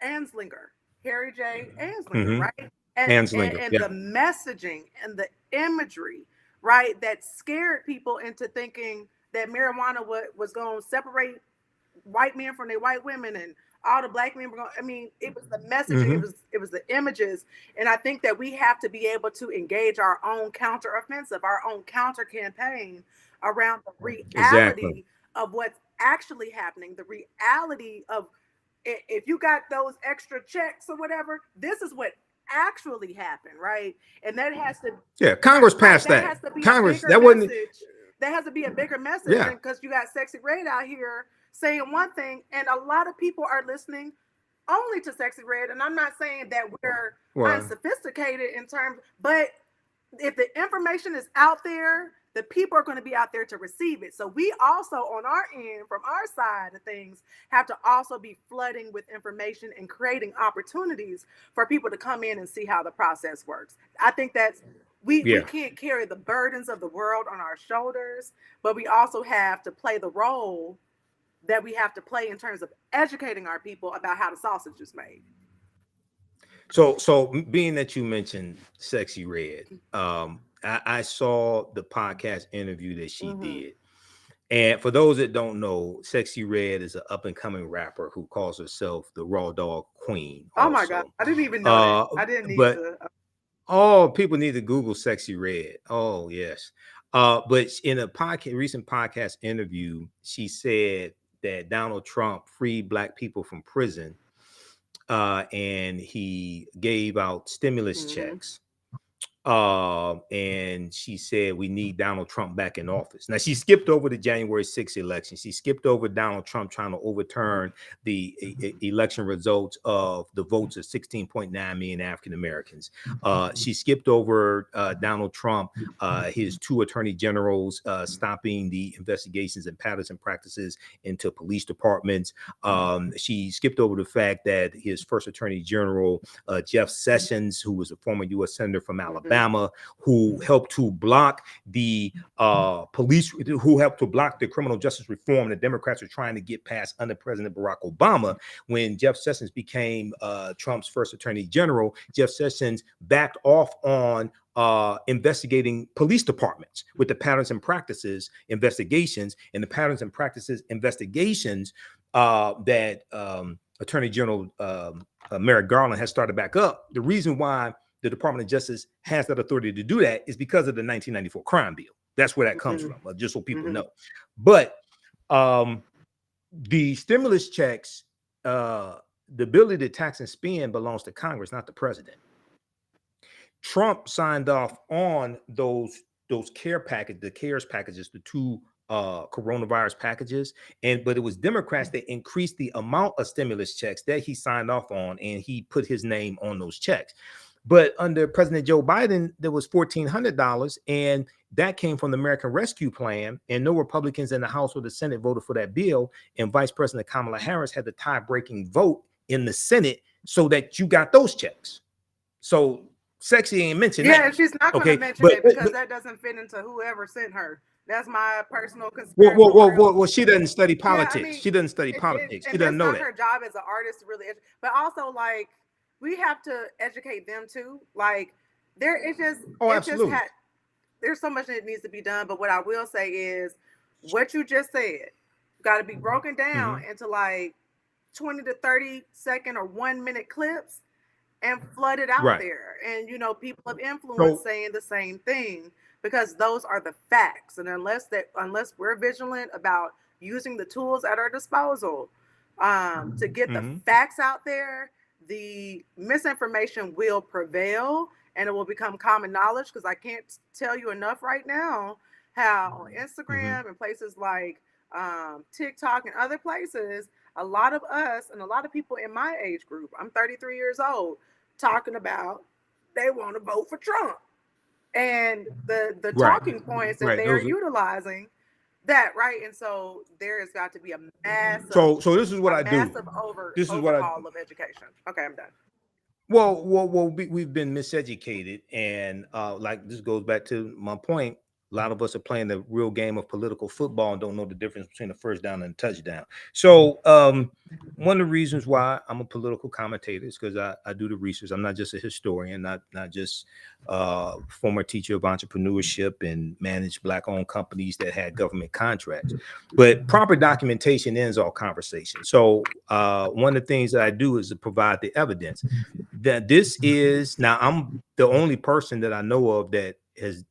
Anslinger, Harry J. Anslinger, right? And the messaging and the imagery, right, that scared people into thinking that marijuana was going to separate white men from their white women, and all the black men were going. I mean, it was the messaging, it was the images, and I think that we have to be able to engage our own counteroffensive, our own counter campaign around the reality of what's actually happening, the reality of if you got those extra checks or whatever, this is what actually happened, right? And that has to Congress passed that. Has to be Congress, a bigger message. That has to be a bigger message because you got Sexy Red out here saying one thing, and a lot of people are listening only to Sexy Red. And I'm not saying that we're unsophisticated in terms, but if the information is out there, the people are going to be out there to receive it. So we also, on our end, from our side of things, have to also be flooding with information and creating opportunities for people to come in and see how the process works. I think that's, we can't carry the burdens of the world on our shoulders, but we also have to play the role that we have to play in terms of educating our people about how the sausage is made. So being that you mentioned Sexy Red, I saw the podcast interview that she did. And for those that don't know, Sexy Red is an up and coming rapper who calls herself the Raw Dog Queen. Oh my God. I didn't even know that. I didn't need to. Oh, people need to Google Sexy Red. Oh, yes. But in a recent podcast interview, she said that Donald Trump freed Black people from prison. And he gave out stimulus checks. And she said we need Donald Trump back in office. Now, she skipped over the January 6th election. She skipped over Donald Trump trying to overturn the election results of the votes of 16.9 million African Americans. She skipped over Donald Trump, his two attorney generals stopping the investigations and patterns and practices into police departments. She skipped over the fact that his first attorney general, Jeff Sessions, who was a former U.S. senator from Alabama, who helped to block the the criminal justice reform that Democrats were trying to get passed under President Barack Obama. When Jeff Sessions became Trump's first attorney general, Jeff Sessions backed off on investigating police departments with the patterns and practices investigations, and the patterns and practices investigations that Attorney General Merrick Garland has started back up. The reason why the Department of Justice has that authority to do that is because of the 1994 crime bill. That's where that comes from, just so people know. But the stimulus checks, the ability to tax and spend belongs to Congress, not the president. Trump signed off on those care package, the CARES packages, the two coronavirus packages, but it was Democrats that increased the amount of stimulus checks that he signed off on, and he put his name on those checks. But under President Joe Biden, there was $1,400, and that came from the American Rescue Plan, and no Republicans in the House or the Senate voted for that bill, and Vice President Kamala Harris had the tie-breaking vote in the Senate so that you got those checks. So Sexy ain't mentioned that. Yeah, she's not going to mention it because that doesn't fit into whoever sent her. That's my personal conspiracy. Well, she doesn't study politics. I mean, she doesn't study politics. She doesn't know that. Her job as an artist to really, but also like we have to educate them too. Like absolutely. There's so much that needs to be done. But what I will say is what you just said got to be broken down into like 20 to 30 second or 1 minute clips and flooded out there. And, people of influence saying the same thing, because those are the facts. And unless we're vigilant about using the tools at our disposal to get the facts out there, the misinformation will prevail and it will become common knowledge. Because I can't tell you enough right now how Instagram and places like TikTok and other places a lot of us and a lot of people in my age group, I'm 33 years old, talking about they want to vote for Trump. And the Right. talking points that Right. they are utilizing that, right? And so there has got to be a massive, so this is what I do. massive This is what I overhaul of education. Okay, I'm done. Well, we've been miseducated, and like this goes back to my point. A lot of us are playing the real game of political football and don't know the difference between a first down and a touchdown. So, one of the reasons why I'm a political commentator is because I do the research. I'm not just a historian, not just former teacher of entrepreneurship and managed Black-owned companies that had government contracts. But proper documentation ends all conversation. So, one of the things that I do is to provide the evidence that this is, now I'm the only person that I know of that has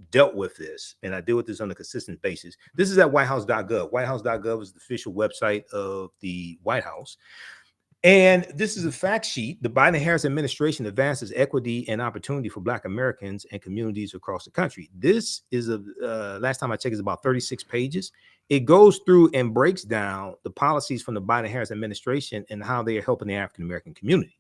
dealt with this, and I deal with this on a consistent basis. This is at whitehouse.gov. Whitehouse.gov is the official website of the White House. And this is a fact sheet. The Biden-Harris administration advances equity and opportunity for Black Americans and communities across the country. This is last time I checked, is about 36 pages. It goes through and breaks down the policies from the Biden-Harris administration and how they are helping the African-American community.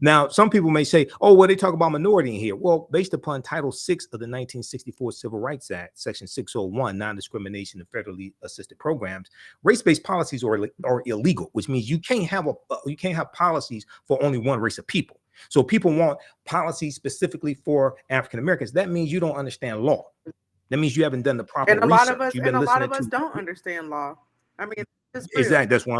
Now, some people may say, oh, well, they talk about minority in here. Well, based upon Title VI of the 1964 Civil Rights Act, Section 601, non-discrimination in federally assisted programs, race-based policies are illegal, which means you can't have policies for only one race of people. So people want policies specifically for African Americans. That means you don't understand law. That means you haven't done the proper research. And a lot of us don't understand law. I mean, exactly. That's why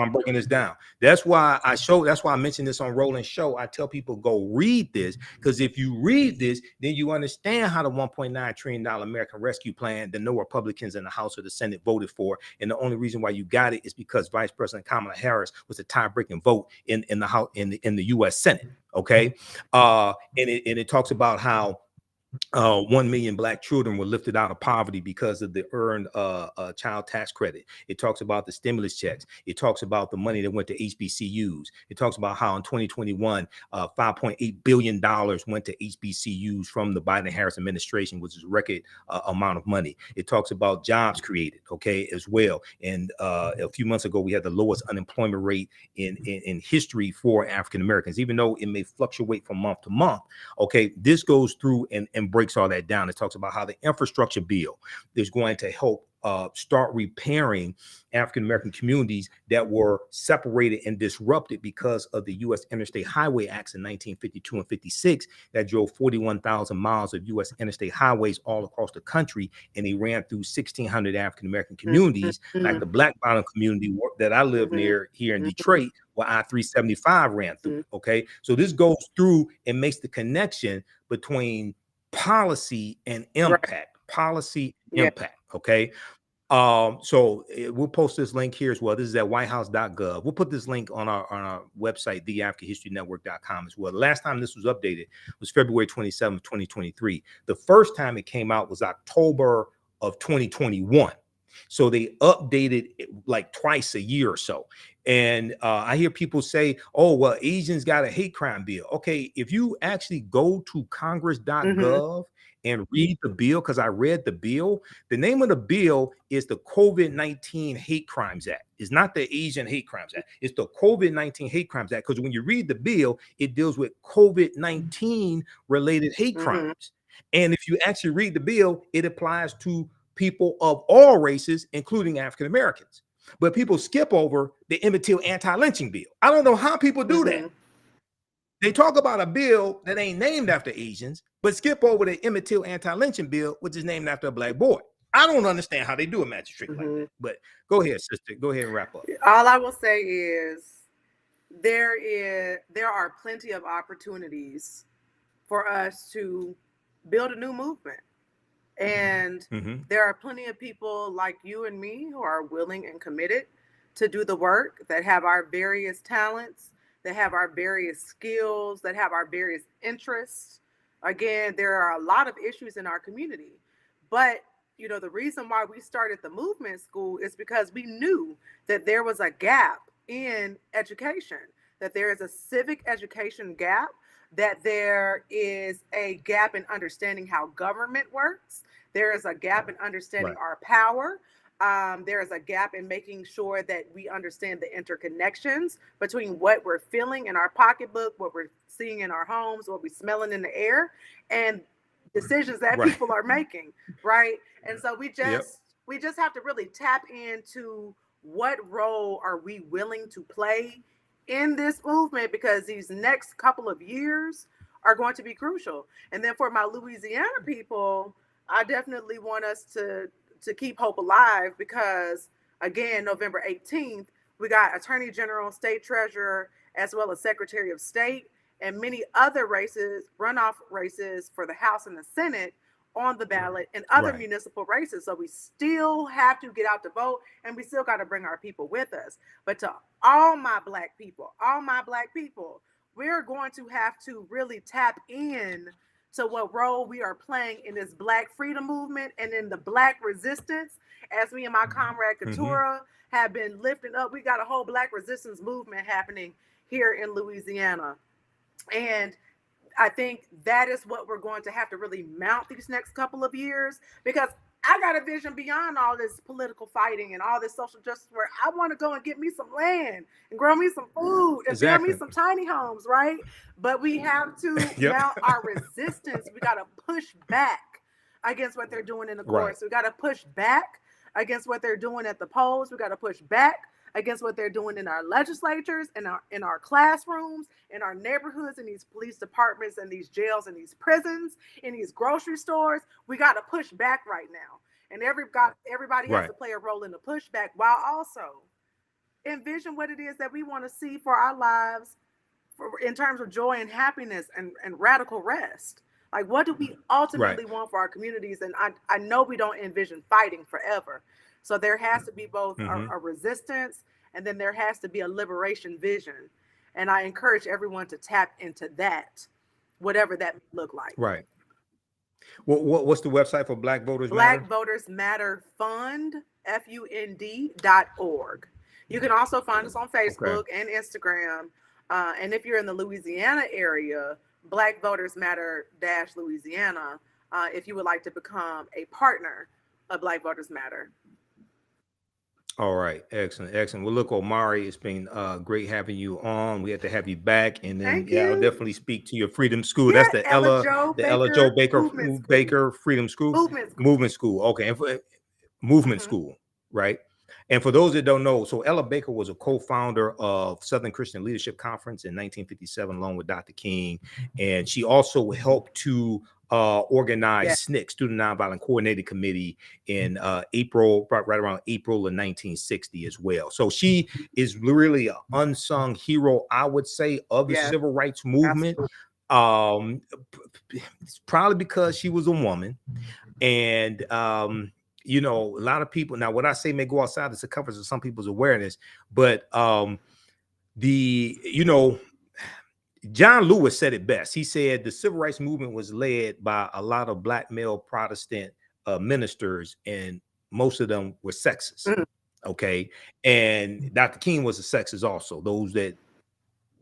I'm breaking this down. That's why I mentioned this on Roland Show. I tell people go read this, because if you read this, then you understand how the $1.9 trillion American Rescue Plan that no Republicans in the House or the Senate voted for, and the only reason why you got it is because Vice President Kamala Harris was a tie-breaking vote in the House in the U.S. Senate. Okay, and it talks about how 1 million Black children were lifted out of poverty because of the earned child tax credit. It talks about the stimulus checks. It talks about the money that went to HBCUs. It talks about how in 2021, $5.8 billion went to HBCUs from the Biden-Harris administration, which is a record amount of money. It talks about jobs created, okay, as well. And a few months ago, we had the lowest unemployment rate in history for African Americans, even though it may fluctuate from month to month. Okay, this goes through and breaks all that down. It talks about how the infrastructure bill is going to help start repairing African-American communities that were separated and disrupted because of the U.S. Interstate Highway Acts in 1952 and 56 that drove 41,000 miles of U.S. interstate highways all across the country, and they ran through 1,600 African-American communities, like the Black Bottom community that I live near here in Detroit, where I-375 ran through. Okay, so this goes through and makes the connection between policy and impact. Impact. Okay. So we'll post this link here as well. This is at whitehouse.gov. We'll put this link on our website, theafricanhistorynetwork.com as well. The last time this was updated was February 27th, 2023. The first time it came out was October of 2021. So they updated it like twice a year or so. And I hear people say, oh, well, Asians got a hate crime bill. Okay, if you actually go to congress.gov and read the bill, because I read the bill, the name of the bill is the COVID-19 Hate Crimes Act. It's not the Asian Hate Crimes Act. It's the COVID-19 Hate Crimes Act, because when you read the bill, it deals with COVID-19 related hate crimes. And if you actually read the bill, it applies to people of all races, including African Americans. But people skip over the Emmett Till anti-lynching bill. I don't know how people do that. They talk about a bill that ain't named after Asians, but skip over the Emmett Till anti-lynching bill, which is named after a Black boy. I don't understand how they do a magic trick like that. But go ahead, sister. Go ahead and wrap up. All I will say is there are plenty of opportunities for us to build a new movement. And there are plenty of people like you and me who are willing and committed to do the work, that have our various talents, that have our various skills, that have our various interests. Again, there are a lot of issues in our community. But, you know, the reason why we started the movement school is because we knew that there was a gap in education, that there is a civic education gap, that there is a gap in understanding how government works. There is a gap in understanding our power. There is a gap in making sure that we understand the interconnections between what we're feeling in our pocketbook, what we're seeing in our homes, what we're smelling in the air, and decisions that Right. people are making, right? And so Yep. we just have to really tap into what role are we willing to play in this movement, because these next couple of years are going to be crucial. And then for my Louisiana people, I definitely want us to keep hope alive, because again, November 18th, we got Attorney General, State Treasurer, as well as Secretary of State, and many other races, runoff races for the House and the Senate on the ballot, and other Right. municipal races. So we still have to get out to vote, and we still got to bring our people with us. But to all my black people, we're going to have to really tap in to what role we are playing in this Black freedom movement and in the Black resistance. As me and my comrade Mm-hmm. Katura have been lifting up, we got a whole Black resistance movement happening here in Louisiana. And I think that is what we're going to have to really mount these next couple of years, because I got a vision beyond all this political fighting and all this social justice, where I want to go and get me some land and grow me some food and build me Exactly. some tiny homes, right? But we have to Yep. mount our resistance. We got to push back against what they're doing in the Right. courts. We got to push back against what they're doing at the polls. We got to push back against what they're doing in our legislatures, in our classrooms, in our neighborhoods, in these police departments, and these jails, and these prisons, in these grocery stores. We got to push back right now. And everybody has Right. to play a role in the pushback, while also envision what it is that we want to see for our lives, in terms of joy and happiness, and radical rest. Like, what do we Right. ultimately want for our communities? And I know we don't envision fighting forever. So there has to be both Mm-hmm. a resistance, and then there has to be a liberation vision. And I encourage everyone to tap into that, whatever that may look like. Right. What's the website for Black Voters Black Matter? Voters Matter Fund, FUND.org. You can also find us on Okay. Facebook and Instagram. And if you're in the Louisiana area, Black Voters Matter Dash Louisiana, if you would like to become a partner of Black Voters Matter. All right. Excellent. Excellent. Well, look, Omari, it's been great having you on. We had to have you back, and then Thank yeah, I'll you. definitely speak to your Freedom School. Yeah, That's Ella Joe the Ella Joe Baker Baker Movement School. Baker Freedom School, Movement School. Movement School. Okay, and for, Movement Mhm. School, right? And for those that don't know, so Ella Baker was a co-founder of Southern Christian Leadership Conference in 1957, along with Dr. King, and she also helped to organize Yeah. SNCC, Student Nonviolent Coordinating Committee, in April, right around April of 1960 as well. So she is really an unsung hero, I would say, of the Yeah. civil rights movement. Absolutely. It's probably because she was a woman, and you know, a lot of people now, what I say may go outside the circumference of some people's awareness, but the you know, John Lewis said it best. He said the civil rights movement was led by a lot of black male Protestant ministers, and most of them were sexist. Mhm. Okay, and Dr. King was a sexist also. Those that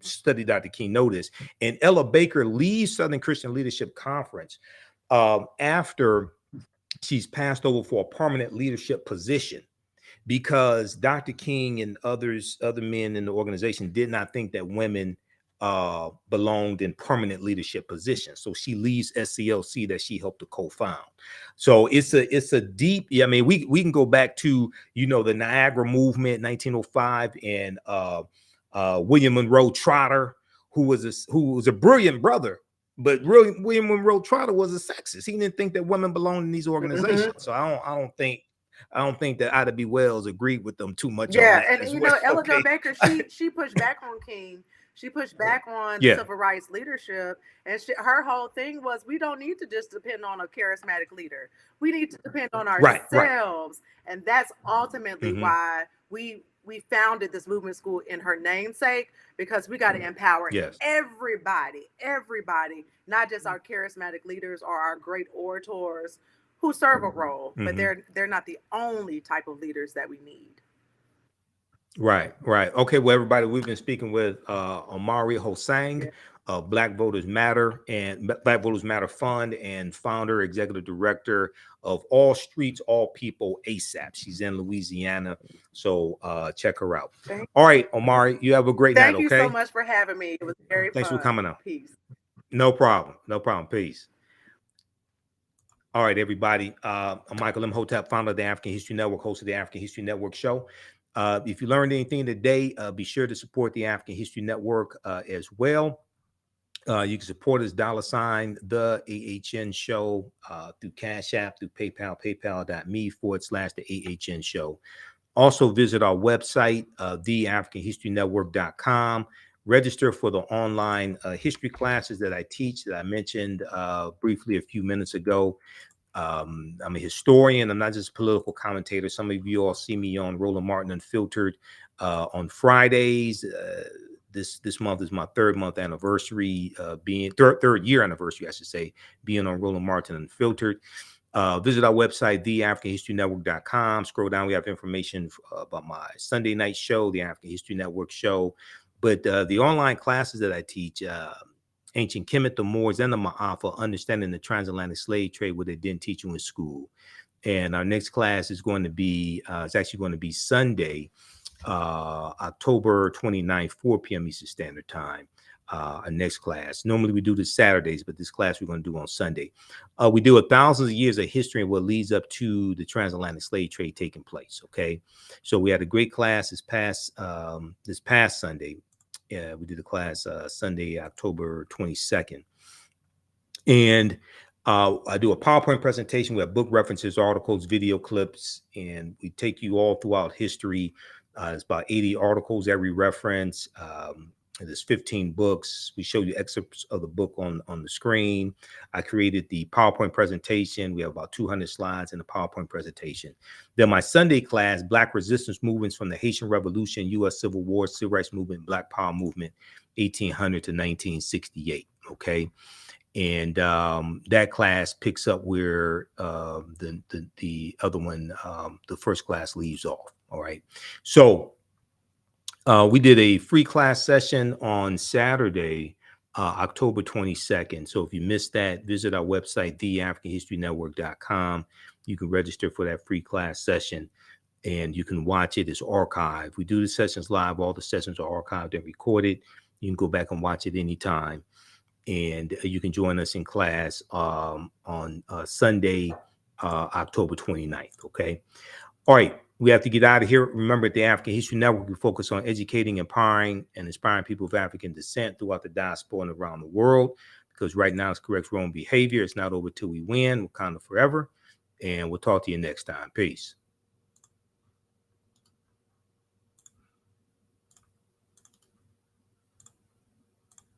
study Dr. King know this. And Ella Baker leaves Southern Christian Leadership Conference after she's passed over for a permanent leadership position, because Dr. King and other men in the organization did not think that women belonged in permanent leadership positions. So she leaves SCLC that she helped to co-found. So it's a deep, I mean, we can go back to, you know, the Niagara movement, 1905, and William Monroe Trotter, who was a brilliant brother, but really William Monroe Trotter was a sexist. He didn't think that women belonged in these organizations. Mhm. So I don't think that Ida B. Wells agreed with them too much on Yeah, that and as you well. know, Ella Jo Okay. Baker, she pushed back on King. She pushed back on Yeah. civil rights leadership, and her whole thing was, we don't need to just depend on a charismatic leader. We need to depend on Right. ourselves, and that's ultimately Mhm. why we founded this movement school in her namesake, because we got to empower Yes. everybody, not just our charismatic leaders or our great orators who serve a role, but Mhm. they're not the only type of leaders that we need. Right. Okay. Well, everybody, we've been speaking with Omari Hosang, Yeah. Black Voters Matter and Black Voters Matter Fund, and founder, executive director of All Streets, All People ASAP. She's in Louisiana, so check her out. All right, Omari, you have a great night. Thank you Okay. so much for having me. It was very Thanks fun. for coming out. Peace. No problem. No problem. Peace. All right, everybody. I'm Michael Imhotep, founder of the African History Network, host of the African History Network show. If you learned anything today, be sure to support the African History Network as well. You can support us, $ the AHN show through Cash App, through PayPal, paypal.me/the AHN show. Also visit our website, theafricanhistorynetwork.com. Register for the online history classes that I teach, that I mentioned briefly a few minutes ago. I'm a historian. I'm not just a political commentator. Some of you all see me on Roland Martin Unfiltered on Fridays. This month is my third anniversary, being third year anniversary, I should say, being on Roland Martin Unfiltered. Visit our website, theafricanhistorynetwork.com. Scroll down. We have information about my Sunday night show, the African History Network show. But the online classes that I teach, Ancient Kemet, the Moors, and the Ma'afa, understanding the transatlantic slave trade, what they didn't teach you in school. And our next class is going to be, it's actually going to be Sunday, October 29th, 4 p.m. Eastern Standard Time. Our next class. Normally we do this Saturdays, but this class we're going to do on Sunday. We do thousands of years of history and what leads up to the transatlantic slave trade taking place. Okay, so we had a great class this past Sunday. We did a class Sunday, October 22nd, and I do a PowerPoint presentation. We have book references, articles, video clips, and we take you all throughout history. It's about 80 articles, every reference. There's 15 books. We show you excerpts of the book on the screen. I created the PowerPoint presentation. We have about 200 slides in the PowerPoint presentation. Then my Sunday class, Black Resistance Movements from the Haitian Revolution, U.S. Civil War, Civil Rights Movement, Black Power Movement, 1800 to 1968. Okay. And that class picks up where the other one, the first class, leaves off. All right. So we did a free class session on Saturday, October 22nd. So if you missed that, visit our website, theafricanhistorynetwork.com. You can register for that free class session and you can watch it. It's archived. We do the sessions live. All the sessions are archived and recorded. You can go back and watch it anytime. And you can join us in class on Sunday, October 29th. Okay. All right. We have to get out of here. Remember, at the African History Network, we focus on educating, empowering, and inspiring people of African descent throughout the diaspora and around the world. Because right now it's correct wrong behavior. It's not over till we win. Wakanda forever. And we'll talk to you next time. Peace.